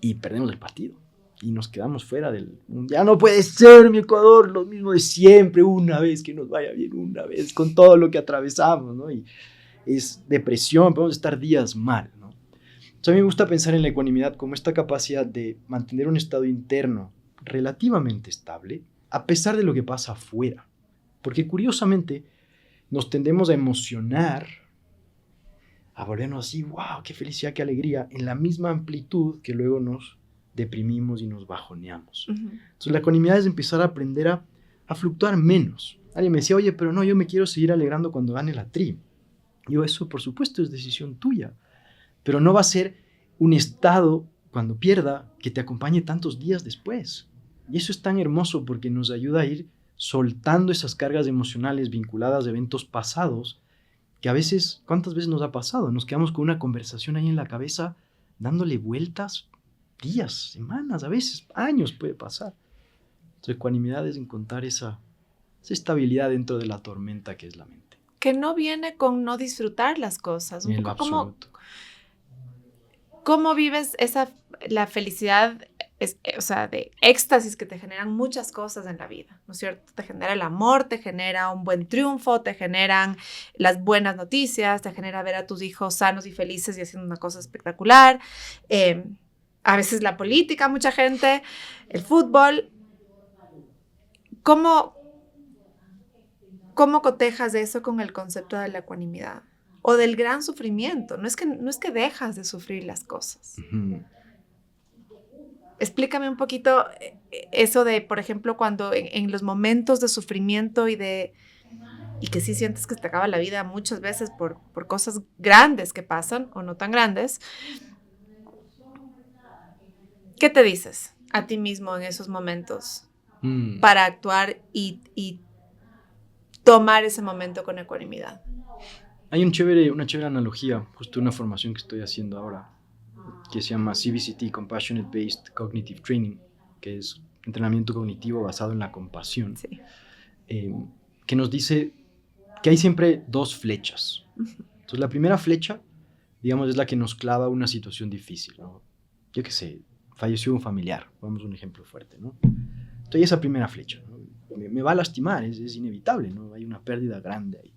y perdemos el partido. Y nos quedamos fuera del Mundial. ¡No puede ser, mi Ecuador! Lo mismo de siempre, una vez que nos vaya bien, una vez, con todo lo que atravesamos, ¿no? Y es depresión, podemos estar días mal, ¿no? Entonces a mí me gusta pensar en la ecuanimidad como esta capacidad de mantener un estado interno relativamente estable a pesar de lo que pasa afuera. Porque curiosamente nos tendemos a emocionar, a volvernos así, wow, qué felicidad, qué alegría, en la misma amplitud que luego nos deprimimos y nos bajoneamos. Uh-huh. Entonces la ecuanimidad es empezar a aprender a fluctuar menos. Alguien me decía, oye, pero no, yo me quiero seguir alegrando cuando gane la Tri. Yo, eso por supuesto es decisión tuya. Pero no va a ser un estado, cuando pierda, que te acompañe tantos días después. Y eso es tan hermoso porque nos ayuda a ir soltando esas cargas emocionales vinculadas a eventos pasados, que a veces, ¿cuántas veces nos ha pasado? Nos quedamos con una conversación ahí en la cabeza, dándole vueltas días, semanas, a veces años puede pasar. Entonces, ecuanimidad es encontrar esa estabilidad dentro de la tormenta que es la mente. Que no viene con no disfrutar las cosas. Un poco como... ¿Cómo vives la felicidad, o sea, de éxtasis que te generan muchas cosas en la vida, ¿no es cierto? Te genera el amor, te genera un buen triunfo, te generan las buenas noticias, te genera ver a tus hijos sanos y felices y haciendo una cosa espectacular. A veces la política, mucha gente, el fútbol. ¿Cómo cotejas eso con el concepto de la ecuanimidad? O del gran sufrimiento. No es que dejas de sufrir las cosas. Uh-huh. Explícame un poquito eso de, por ejemplo, cuando en los momentos de sufrimiento y que sí sientes que te acaba la vida muchas veces por cosas grandes que pasan o no tan grandes. ¿Qué te dices a ti mismo en esos momentos para actuar y tomar ese momento con ecuanimidad? Hay una chévere analogía, justo una formación que estoy haciendo ahora, que se llama CBCT, Compassionate Based Cognitive Training, que es entrenamiento cognitivo basado en la compasión, sí. Que nos dice que hay siempre dos flechas. Uh-huh. Entonces la primera flecha, digamos, es la que nos clava una situación difícil, ¿no? Yo qué sé, falleció un familiar, vamos a un ejemplo fuerte, ¿no? Entonces esa primera flecha, ¿no? me va a lastimar, es inevitable, ¿no? Hay una pérdida grande ahí.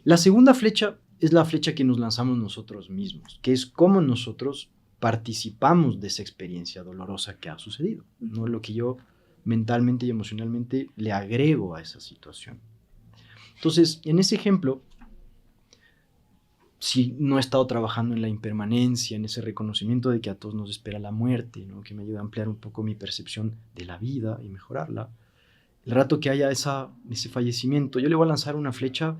La segunda flecha es la flecha que nos lanzamos nosotros mismos, que es cómo nosotros participamos de esa experiencia dolorosa que ha sucedido, no lo que yo mentalmente y emocionalmente le agrego a esa situación. Entonces, en ese ejemplo, si no he estado trabajando en la impermanencia, en ese reconocimiento de que a todos nos espera la muerte, ¿no? Que me ayuda a ampliar un poco mi percepción de la vida y mejorarla. El rato que haya ese fallecimiento, yo le voy a lanzar una flecha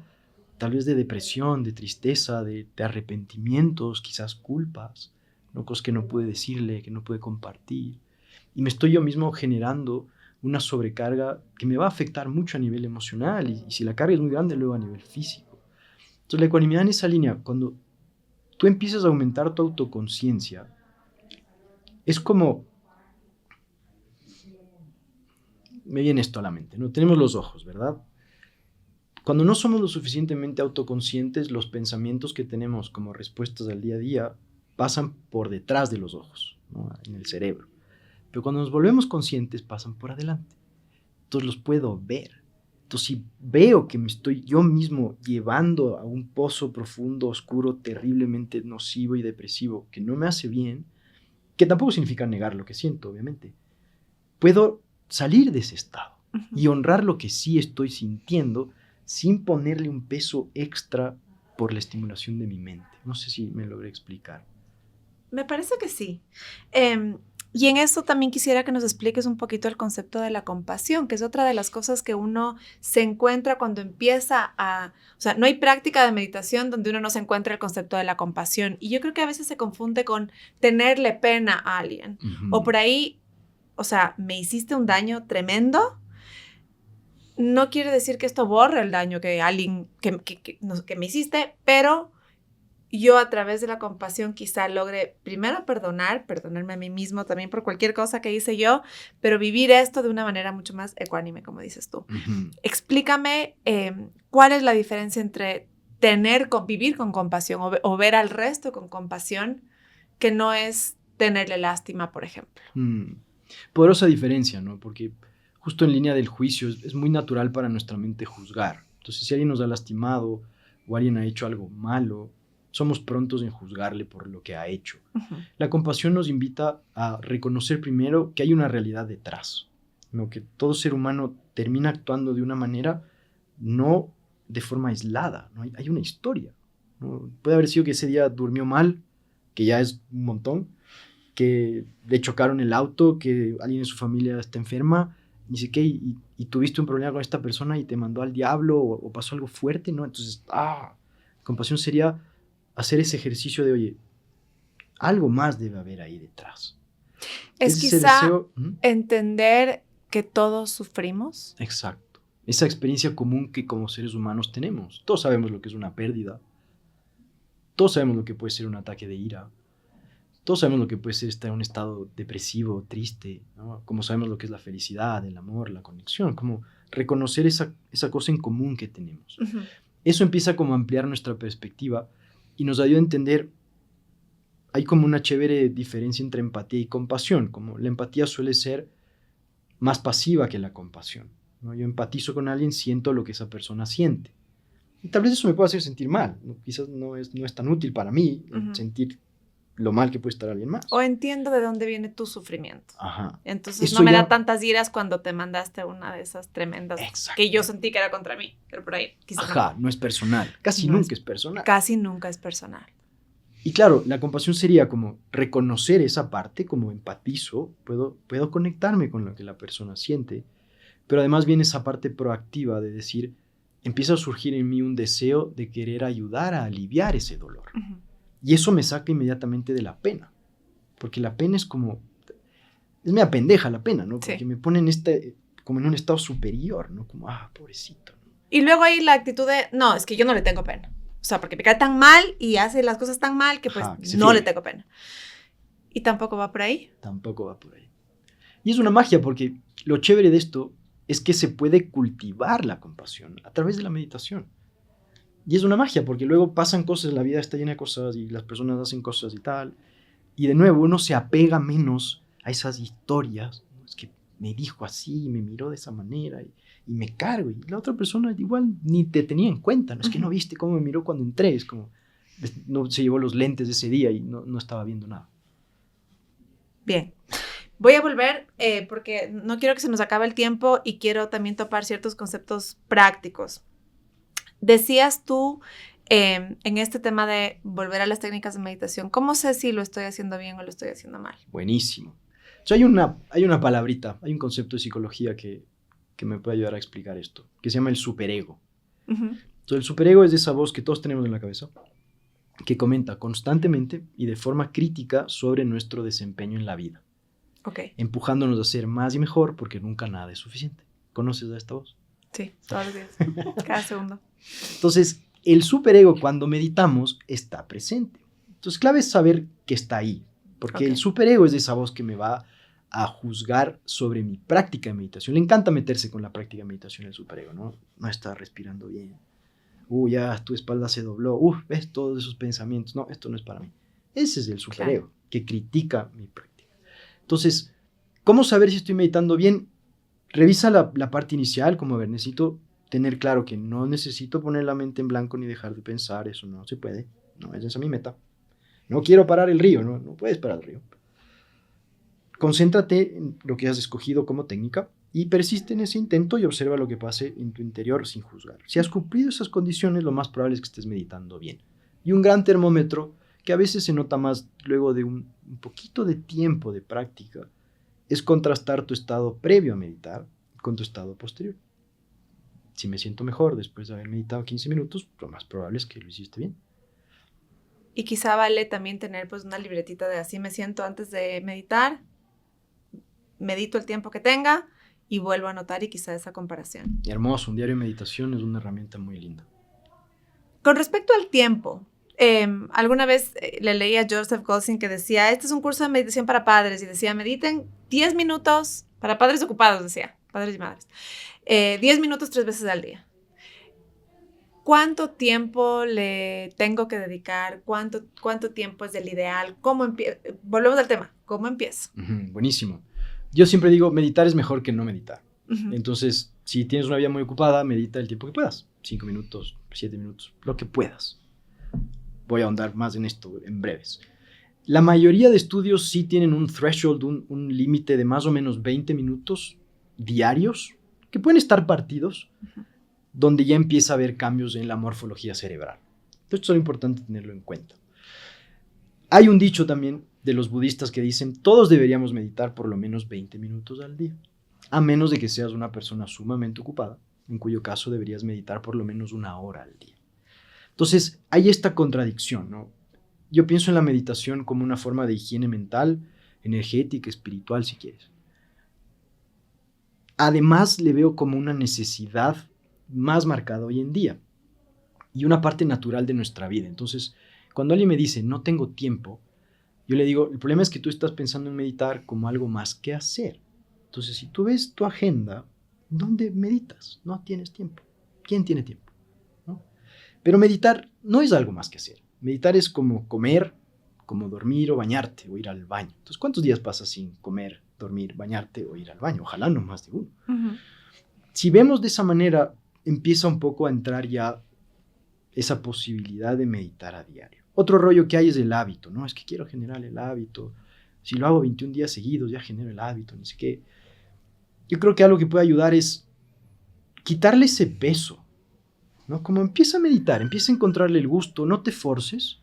tal vez de depresión, de tristeza, de arrepentimientos, quizás culpas, ¿no? Cosas que no pude decirle, que no pude compartir. Y me estoy yo mismo generando una sobrecarga que me va a afectar mucho a nivel emocional y si la carga es muy grande, luego a nivel físico. Entonces la ecuanimidad en esa línea, cuando tú empiezas a aumentar tu autoconciencia, es como... Me viene esto a la mente, ¿no? Tenemos los ojos, ¿verdad? Cuando no somos lo suficientemente autoconscientes, los pensamientos que tenemos como respuestas al día a día pasan por detrás de los ojos, ¿no? En el cerebro. Pero cuando nos volvemos conscientes, pasan por adelante. Entonces los puedo ver. Entonces, si veo que me estoy yo mismo llevando a un pozo profundo, oscuro, terriblemente nocivo y depresivo, que no me hace bien, que tampoco significa negar lo que siento, obviamente, puedo salir de ese estado y honrar lo que sí estoy sintiendo sin ponerle un peso extra por la estimulación de mi mente. No sé si me logré explicar. Me parece que sí. Y en eso también quisiera que nos expliques un poquito el concepto de la compasión, que es otra de las cosas que uno se encuentra cuando empieza a... O sea, no hay práctica de meditación donde uno no se encuentra el concepto de la compasión. Y yo creo que a veces se confunde con tenerle pena a alguien. O por ahí, o sea, me hiciste un daño tremendo. No quiere decir que esto borre el daño que alguien que me hiciste, pero... yo a través de la compasión quizá logre primero perdonarme a mí mismo también por cualquier cosa que hice yo, pero vivir esto de una manera mucho más ecuánime, como dices tú. Explícame cuál es la diferencia entre vivir con compasión o ver al resto con compasión, que no es tenerle lástima, por ejemplo. Poderosa diferencia, ¿no? Porque justo en línea del juicio es muy natural para nuestra mente juzgar. Entonces, si alguien nos ha lastimado o alguien ha hecho algo malo, somos prontos en juzgarle por lo que ha hecho. La compasión nos invita a reconocer primero que hay una realidad detrás, ¿no? Que todo ser humano termina actuando de una manera no de forma aislada, ¿no? Hay una historia, ¿no? Puede haber sido que ese día durmió mal, que ya es un montón, que le chocaron el auto, que alguien de su familia está enferma, ni sé qué, y tuviste un problema con esta persona y te mandó al diablo o pasó algo fuerte, ¿no? Entonces, compasión sería hacer ese ejercicio de, oye, algo más debe haber ahí detrás. Es quizá entender que todos sufrimos. Exacto. Esa experiencia común que como seres humanos tenemos. Todos sabemos lo que es una pérdida. Todos sabemos lo que puede ser un ataque de ira. Todos sabemos lo que puede ser estar en un estado depresivo, triste, ¿no? Como sabemos lo que es la felicidad, el amor, la conexión. Como reconocer esa cosa en común que tenemos. Eso empieza como a ampliar nuestra perspectiva y nos ayuda a entender, hay como una chévere diferencia entre empatía y compasión, como la empatía suele ser más pasiva que la compasión, ¿no? Yo empatizo con alguien, siento lo que esa persona siente. Y tal vez eso me pueda hacer sentir mal, ¿no? Quizás no es tan útil para mí sentir lo mal que puede estar alguien más. O entiendo de dónde viene tu sufrimiento. Entonces eso no me da tantas iras cuando te mandaste una de esas tremendas que yo sentí que era contra mí, pero por ahí quizás no es personal, nunca es personal. Casi nunca es personal. Y claro, la compasión sería como reconocer esa parte, como empatizo, puedo conectarme con lo que la persona siente, pero además viene esa parte proactiva de decir, empieza a surgir en mí un deseo de querer ayudar a aliviar ese dolor. Y eso me saca inmediatamente de la pena, porque la pena es como, es media pendeja la pena, ¿no? Porque me pone como en un estado superior, ¿no? Como, pobrecito, ¿no? Y luego hay la actitud de, no, es que yo no le tengo pena. O sea, porque me cae tan mal y hace las cosas tan mal que pues no le tengo pena. ¿Y tampoco va por ahí? Tampoco va por ahí. Y es una magia porque lo chévere de esto es que se puede cultivar la compasión a través de la meditación. Y es una magia porque luego pasan cosas, la vida está llena de cosas y las personas hacen cosas y tal. Y de nuevo uno se apega menos a esas historias. Es que me dijo así, me miró de esa manera y me cargo. Y la otra persona igual ni te tenía en cuenta. No es que no viste cómo me miró cuando entré. Es como, no se llevó los lentes de ese día y no estaba viendo nada. Bien. Voy a volver porque no quiero que se nos acabe el tiempo y quiero también topar ciertos conceptos prácticos. Decías tú en este tema de volver a las técnicas de meditación, ¿cómo sé si lo estoy haciendo bien o lo estoy haciendo mal? Buenísimo. O sea, hay una palabrita, hay un concepto de psicología que me puede ayudar a explicar esto, que se llama el superego. Entonces, el superego es esa voz que todos tenemos en la cabeza, que comenta constantemente y de forma crítica sobre nuestro desempeño en la vida. Okay. Empujándonos a ser más y mejor porque nunca nada es suficiente. ¿Conoces a esta voz? Sí, todos los días, cada segundo. Entonces, el superego cuando meditamos está presente. Entonces, clave es saber que está ahí, porque el superego es esa voz que me va a juzgar sobre mi práctica de meditación. Le encanta meterse con la práctica de meditación el superego, ¿no? No está respirando bien. Ya tu espalda se dobló. Ves todos esos pensamientos. No, esto no es para mí. Ese es el superego, que critica mi práctica. Entonces, ¿cómo saber si estoy meditando bien? Revisa la parte inicial, como a ver, necesito tener claro que no necesito poner la mente en blanco ni dejar de pensar. Eso no se puede. No, esa es mi meta. No quiero parar el río. No puedes parar el río. Concéntrate en lo que has escogido como técnica y persiste en ese intento y observa lo que pase en tu interior sin juzgar. Si has cumplido esas condiciones, lo más probable es que estés meditando bien. Y un gran termómetro, que a veces se nota más luego de un poquito de tiempo de práctica, es contrastar tu estado previo a meditar con tu estado posterior. Si me siento mejor después de haber meditado 15 minutos, lo más probable es que lo hiciste bien. Y quizá vale también tener pues una libretita de así me siento antes de meditar, medito el tiempo que tenga y vuelvo a anotar y quizá esa comparación. Hermoso, un diario de meditación es una herramienta muy linda. Con respecto al tiempo, alguna vez le leí a Joseph Goldstein que decía, este es un curso de meditación para padres y decía, mediten 10 minutos, para padres ocupados decía, padres y madres, 10 minutos 3 veces al día. ¿Cuánto tiempo le tengo que dedicar? ¿Cuánto tiempo es el ideal? ¿Cómo empiezo? Volvemos al tema, ¿cómo empiezo? Buenísimo. Yo siempre digo, meditar es mejor que no meditar. Entonces, si tienes una vida muy ocupada, medita el tiempo que puedas. 5 minutos, 7 minutos, lo que puedas. Voy a ahondar más en esto en breves. La mayoría de estudios sí tienen un threshold, un límite de más o menos 20 minutos diarios, que pueden estar partidos, donde ya empieza a haber cambios en la morfología cerebral. Esto es lo importante tenerlo en cuenta. Hay un dicho también de los budistas que dicen, todos deberíamos meditar por lo menos 20 minutos al día, a menos de que seas una persona sumamente ocupada, en cuyo caso deberías meditar por lo menos 1 hora al día. Entonces, hay esta contradicción, ¿no? Yo pienso en la meditación como una forma de higiene mental, energética, espiritual, si quieres. Además, le veo como una necesidad más marcada hoy en día y una parte natural de nuestra vida. Entonces, cuando alguien me dice, no tengo tiempo, yo le digo, el problema es que tú estás pensando en meditar como algo más que hacer. Entonces, si tú ves tu agenda, ¿dónde meditas? No tienes tiempo. ¿Quién tiene tiempo? ¿No? Pero meditar no es algo más que hacer. Meditar es como comer, como dormir o bañarte o ir al baño. Entonces, ¿cuántos días pasas sin comer, dormir, bañarte o ir al baño? Ojalá no más de uno. Si vemos de esa manera, empieza un poco a entrar ya esa posibilidad de meditar a diario. Otro rollo que hay es el hábito, ¿no? Es que quiero generar el hábito. Si lo hago 21 días seguidos, ya genero el hábito, ni sé qué. Yo creo que algo que puede ayudar es quitarle ese peso, ¿no? Como empieza a meditar, empieza a encontrarle el gusto, no te forces,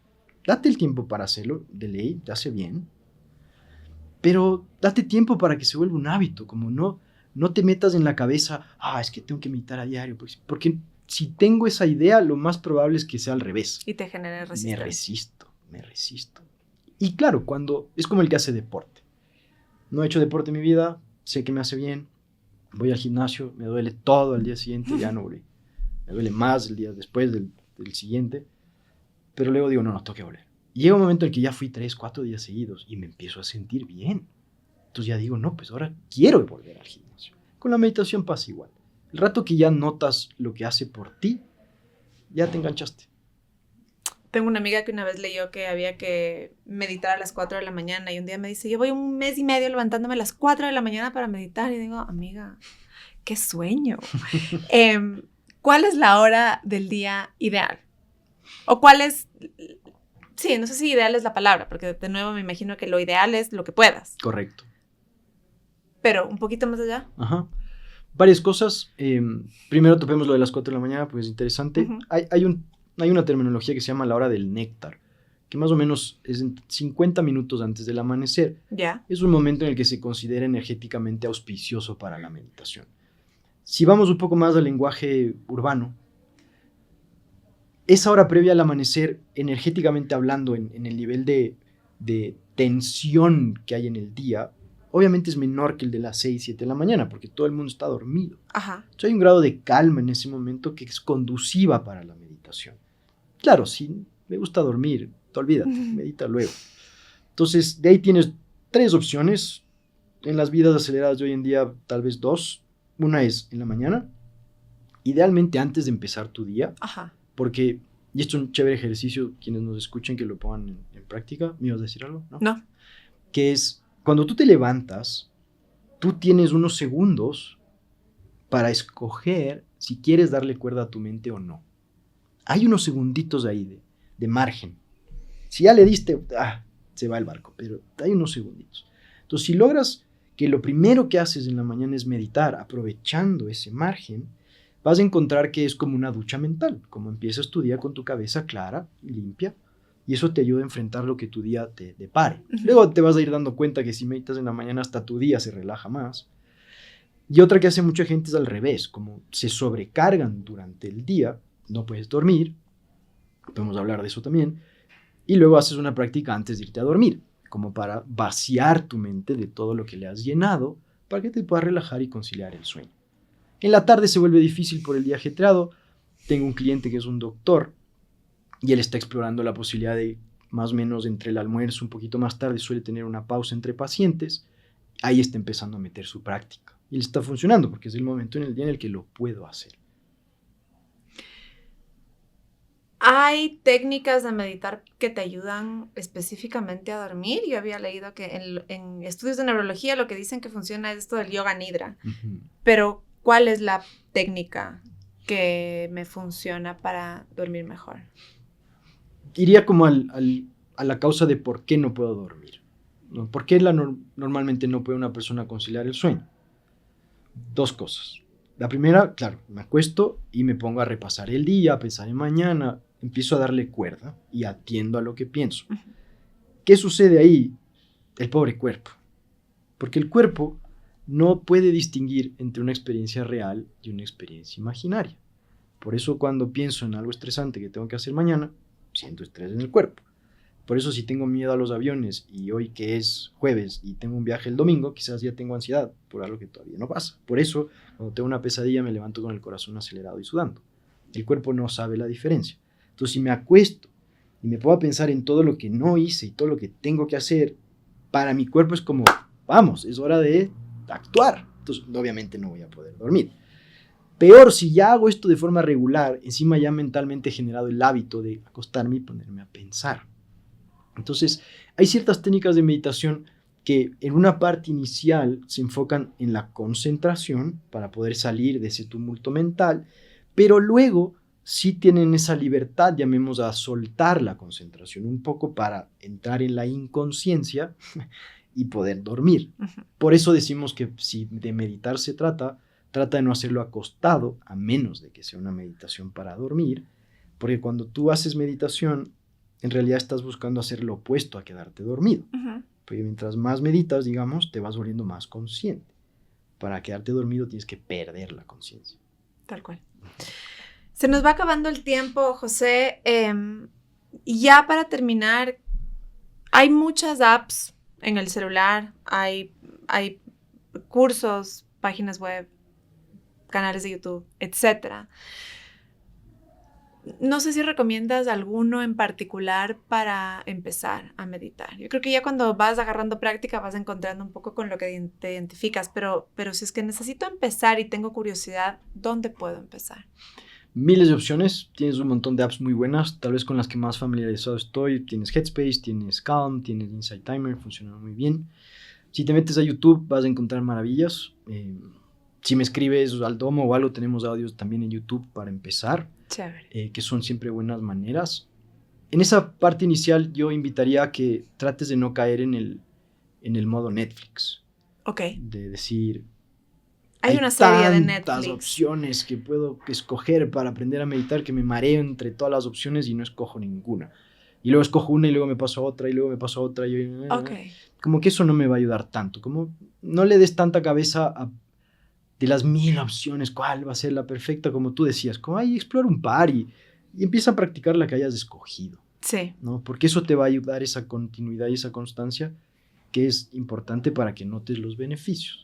date el tiempo para hacerlo, de ley, te hace bien, pero date tiempo para que se vuelva un hábito, como no te metas en la cabeza, es que tengo que meditar a diario, porque si tengo esa idea, lo más probable es que sea al revés. Y te genere resistencia. Me resisto. Y claro, cuando es como el que hace deporte. No he hecho deporte en mi vida, sé que me hace bien, voy al gimnasio, me duele todo al día siguiente, ya no volví. Me duele más el día después del siguiente, pero luego digo, no, tengo que volver. Y llega un momento en el que ya fui 3, 4 días seguidos y me empiezo a sentir bien. Entonces ya digo, no, pues ahora quiero volver al gimnasio. Con la meditación pasa igual. El rato que ya notas lo que hace por ti, ya te enganchaste. Tengo una amiga que una vez leyó que había que meditar a las 4 de la mañana y un día me dice, yo voy 1 mes y medio levantándome a las 4 de la mañana para meditar. Y digo, amiga, qué sueño. ¿Cuál es la hora del día ideal? ¿O cuál es...? Sí, no sé si ideal es la palabra, porque de nuevo me imagino que lo ideal es lo que puedas. Correcto. Pero un poquito más allá. Ajá. Varias cosas. Primero topemos lo de las 4 de la mañana, pues es interesante. Uh-huh. Hay un Hay una terminología que se llama la hora del néctar, que más o menos es 50 minutos antes del amanecer. Ya. Es un momento en el que se considera energéticamente auspicioso para la meditación. Si vamos un poco más al lenguaje urbano, esa hora previa al amanecer, energéticamente hablando, en el nivel de tensión que hay en el día, obviamente es menor que el de las 6, 7 de la mañana, porque todo el mundo está dormido. Ajá. Entonces hay un grado de calma en ese momento que es conduciva para la meditación. Claro, si me gusta dormir, te olvídate, medita luego. Entonces, de ahí tienes 3 opciones. En las vidas aceleradas de hoy en día, tal vez 2. Una es en la mañana, idealmente antes de empezar tu día. Ajá. Porque, y esto es un chévere ejercicio, quienes nos escuchen que lo pongan en práctica. ¿Me ibas a decir algo? No. Que es, cuando tú te levantas, tú tienes unos segundos para escoger si quieres darle cuerda a tu mente o no. Hay unos segunditos ahí de margen. Si ya le diste, se va el barco, pero hay unos segunditos. Entonces, si logras que lo primero que haces en la mañana es meditar, aprovechando ese margen, vas a encontrar que es como una ducha mental, como empiezas tu día con tu cabeza clara y limpia, y eso te ayuda a enfrentar lo que tu día te depare. Luego te vas a ir dando cuenta que si meditas en la mañana, hasta tu día se relaja más. Y otra que hace mucha gente es al revés, como se sobrecargan durante el día, no puedes dormir, podemos hablar de eso también, y luego haces una práctica antes de irte a dormir, como para vaciar tu mente de todo lo que le has llenado, para que te puedas relajar y conciliar el sueño. En la tarde se vuelve difícil por el día ajetreado. Tengo un cliente que es un doctor y él está explorando la posibilidad de, más o menos entre el almuerzo, un poquito más tarde, suele tener una pausa entre pacientes. Ahí está empezando a meter su práctica. Y le está funcionando porque es el momento en el día en el que lo puedo hacer. ¿Hay técnicas de meditar que te ayudan específicamente a dormir? Yo había leído que en estudios de neurología lo que dicen que funciona es esto del yoga nidra. Pero, ¿cuál es la técnica que me funciona para dormir mejor? Iría como a la causa de por qué no puedo dormir. ¿Por qué normalmente no puede una persona conciliar el sueño? 2 cosas. La primera, claro, me acuesto y me pongo a repasar el día, a pensar en mañana, empiezo a darle cuerda y atiendo a lo que pienso. ¿Qué sucede ahí? El pobre cuerpo. Porque el cuerpo no puede distinguir entre una experiencia real y una experiencia imaginaria. Por eso cuando pienso en algo estresante que tengo que hacer mañana, siento estrés en el cuerpo. Por eso si tengo miedo a los aviones y hoy que es jueves y tengo un viaje el domingo, quizás ya tengo ansiedad por algo que todavía no pasa. Por eso cuando tengo una pesadilla me levanto con el corazón acelerado y sudando. El cuerpo no sabe la diferencia. Entonces si me acuesto y me puedo pensar en todo lo que no hice y todo lo que tengo que hacer, para mi cuerpo es como, vamos, es hora de actuar. Entonces obviamente no voy a poder dormir. Peor, si ya hago esto de forma regular, encima ya mentalmente he generado el hábito de acostarme y ponerme a pensar. Entonces, hay ciertas técnicas de meditación que en una parte inicial se enfocan en la concentración para poder salir de ese tumulto mental, pero luego sí tienen esa libertad, llamemos a soltar la concentración un poco para entrar en la inconsciencia y poder dormir. Por eso decimos que si de meditar se trata de no hacerlo acostado, a menos de que sea una meditación para dormir, porque cuando tú haces meditación, en realidad estás buscando hacer lo opuesto a quedarte dormido. Porque mientras más meditas, digamos, te vas volviendo más consciente. Para quedarte dormido tienes que perder la conciencia. Tal cual. Se nos va acabando el tiempo, José. Y ya para terminar, hay muchas apps en el celular, hay cursos, páginas web, canales de YouTube, etc. No sé si recomiendas alguno en particular para empezar a meditar. Yo creo que ya cuando vas agarrando práctica vas encontrando un poco con lo que te identificas, pero si es que necesito empezar y tengo curiosidad, ¿dónde puedo empezar? Miles de opciones, tienes un montón de apps muy buenas, tal vez con las que más familiarizado estoy. Tienes Headspace, tienes Calm, tienes Insight Timer, funcionan muy bien. Si te metes a YouTube vas a encontrar maravillas. Si me escribes al domo o algo, tenemos audios también en YouTube para empezar. Chévere. Que son siempre buenas maneras. En esa parte inicial yo invitaría a que trates de no caer en el modo Netflix. Ok. De decir... Hay una serie de tantas Netflix. opciones que puedo escoger para aprender a meditar que me mareo entre todas las opciones y no escojo ninguna. Y luego escojo una y luego me paso a otra y luego me paso a otra. Okay. Como que eso no me va a ayudar tanto. Como no le des tanta cabeza de las 1000 opciones, cuál va a ser la perfecta, como tú decías. Como explora un par y empieza a practicar la que hayas escogido. Sí. ¿No? Porque eso te va a ayudar, esa continuidad y esa constancia, que es importante para que notes los beneficios.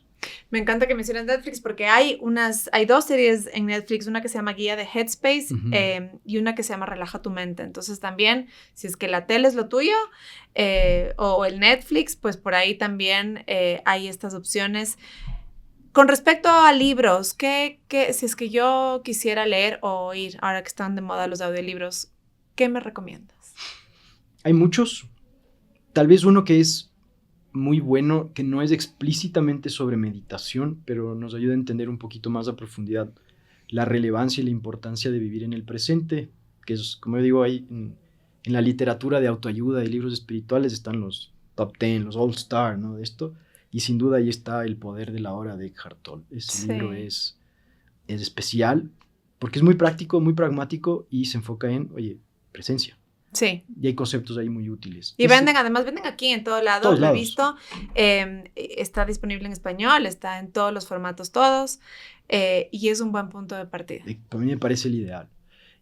Me encanta que menciones Netflix porque hay 2 series en Netflix, una que se llama Guía de Headspace y una que se llama Relaja tu mente. Entonces también, si es que la tele es lo tuyo o el Netflix, pues por ahí también hay estas opciones. Con respecto a libros, si es que yo quisiera leer o oír, ahora que están de moda los audiolibros, ¿qué me recomiendas? Hay muchos. Tal vez uno que es muy bueno, que no es explícitamente sobre meditación, pero nos ayuda a entender un poquito más a profundidad la relevancia y la importancia de vivir en el presente, que es, como yo digo, ahí en la literatura de autoayuda y libros espirituales están los top 10, los all star, ¿no? De esto, y sin duda ahí está El poder de la hora de Eckhart Tolle. Ese libro es especial porque es muy práctico, muy pragmático y se enfoca en, presencia. Sí. Y hay conceptos ahí muy útiles. Y además venden aquí en todos lados, lo he visto. Está disponible en español, está en todos los formatos todos, y es un buen punto de partida. Para mí me parece el ideal.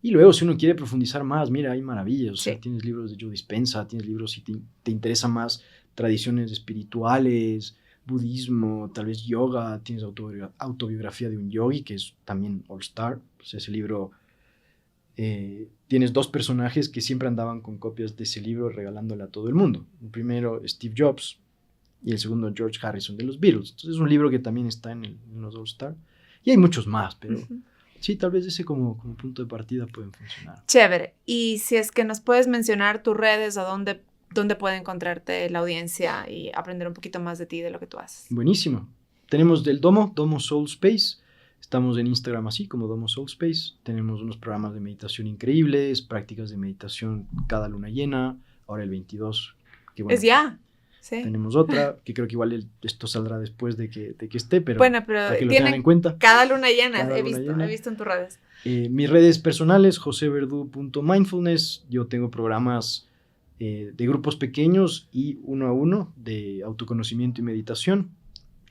Y luego, si uno quiere profundizar más, mira, hay maravillas. O sea, tienes libros de Joe Dispenza, tienes libros si te interesa más tradiciones espirituales, budismo, tal vez yoga, tienes autobiografía de un yogi, que es también all star. Pues ese libro... tienes 2 personajes que siempre andaban con copias de ese libro regalándole a todo el mundo. El primero, Steve Jobs, y el segundo, George Harrison de los Beatles. Entonces es un libro que también está en los All Star. Y hay muchos más, pero sí, tal vez ese como punto de partida pueden funcionar. Chévere. Y si es que nos puedes mencionar tus redes o dónde puede encontrarte la audiencia y aprender un poquito más de ti, de lo que tú haces. Buenísimo. Tenemos del Domo Soul Space. Estamos en Instagram así como Domo Soul Space. Tenemos unos programas de meditación increíbles, prácticas de meditación cada luna llena. Ahora el 22. Que bueno, es ya. Sí. Tenemos otra, que creo que igual esto saldrá después de que esté, pero para que lo tengan en cuenta. Cada luna llena, he visto en tus redes. Mis redes personales, joseverdu.mindfulness. Yo tengo programas de grupos pequeños y 1 a 1 de autoconocimiento y meditación,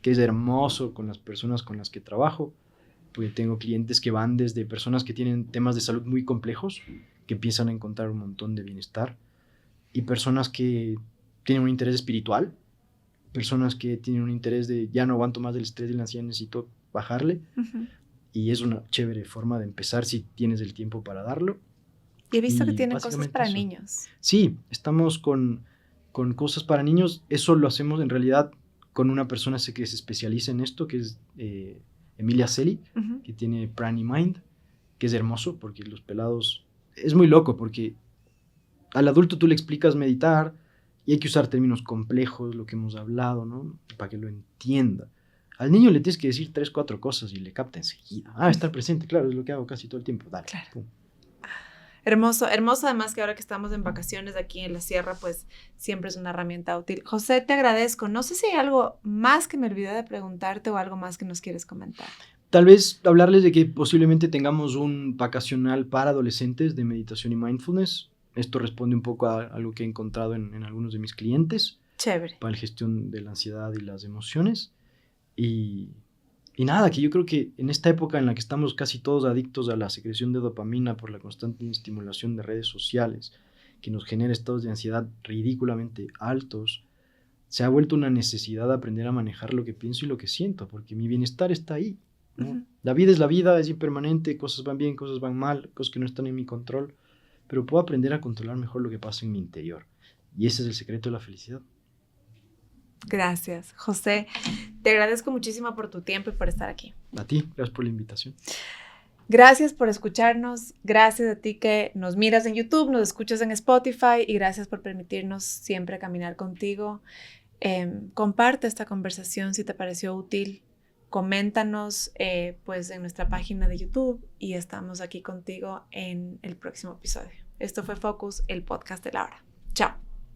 que es hermoso con las personas con las que trabajo. Porque tengo clientes que van desde personas que tienen temas de salud muy complejos, que empiezan a encontrar un montón de bienestar, y personas que tienen un interés espiritual, personas que tienen un interés de ya no aguanto más del estrés y la ansiedad, necesito bajarle, y es una chévere forma de empezar si tienes el tiempo para darlo. Y he visto que tienen cosas para niños. Sí, estamos con cosas para niños. Eso lo hacemos en realidad con una persona que se especializa en esto, que es Emilia Celi, que tiene Prani Mind, que es hermoso porque los pelados... Es muy loco porque al adulto tú le explicas meditar y hay que usar términos complejos, lo que hemos hablado, ¿no? Para que lo entienda. Al niño le tienes que decir 3, 4 cosas y le capta enseguida. Estar presente, claro, es lo que hago casi todo el tiempo. Dale, claro. Pum. Hermoso además que ahora que estamos en vacaciones aquí en la sierra, pues siempre es una herramienta útil. José, te agradezco. No sé si hay algo más que me olvidé de preguntarte o algo más que nos quieres comentar. Tal vez hablarles de que posiblemente tengamos un vacacional para adolescentes de meditación y mindfulness. Esto responde un poco a lo que he encontrado en algunos de mis clientes. Chévere. Para la gestión de la ansiedad y las emociones. Y nada, que yo creo que en esta época en la que estamos casi todos adictos a la secreción de dopamina por la constante estimulación de redes sociales, que nos genera estados de ansiedad ridículamente altos, se ha vuelto una necesidad aprender a manejar lo que pienso y lo que siento, porque mi bienestar está ahí, ¿no? La vida es la vida, es impermanente, cosas van bien, cosas van mal, cosas que no están en mi control, pero puedo aprender a controlar mejor lo que pasa en mi interior. Y ese es el secreto de la felicidad. Gracias, José. Te agradezco muchísimo por tu tiempo y por estar aquí. A ti, gracias por la invitación. Gracias por escucharnos, gracias a ti que nos miras en YouTube, nos escuchas en Spotify y gracias por permitirnos siempre caminar contigo. Comparte esta conversación si te pareció útil, coméntanos pues en nuestra página de YouTube y estamos aquí contigo en el próximo episodio. Esto fue Focus, el podcast de la hora.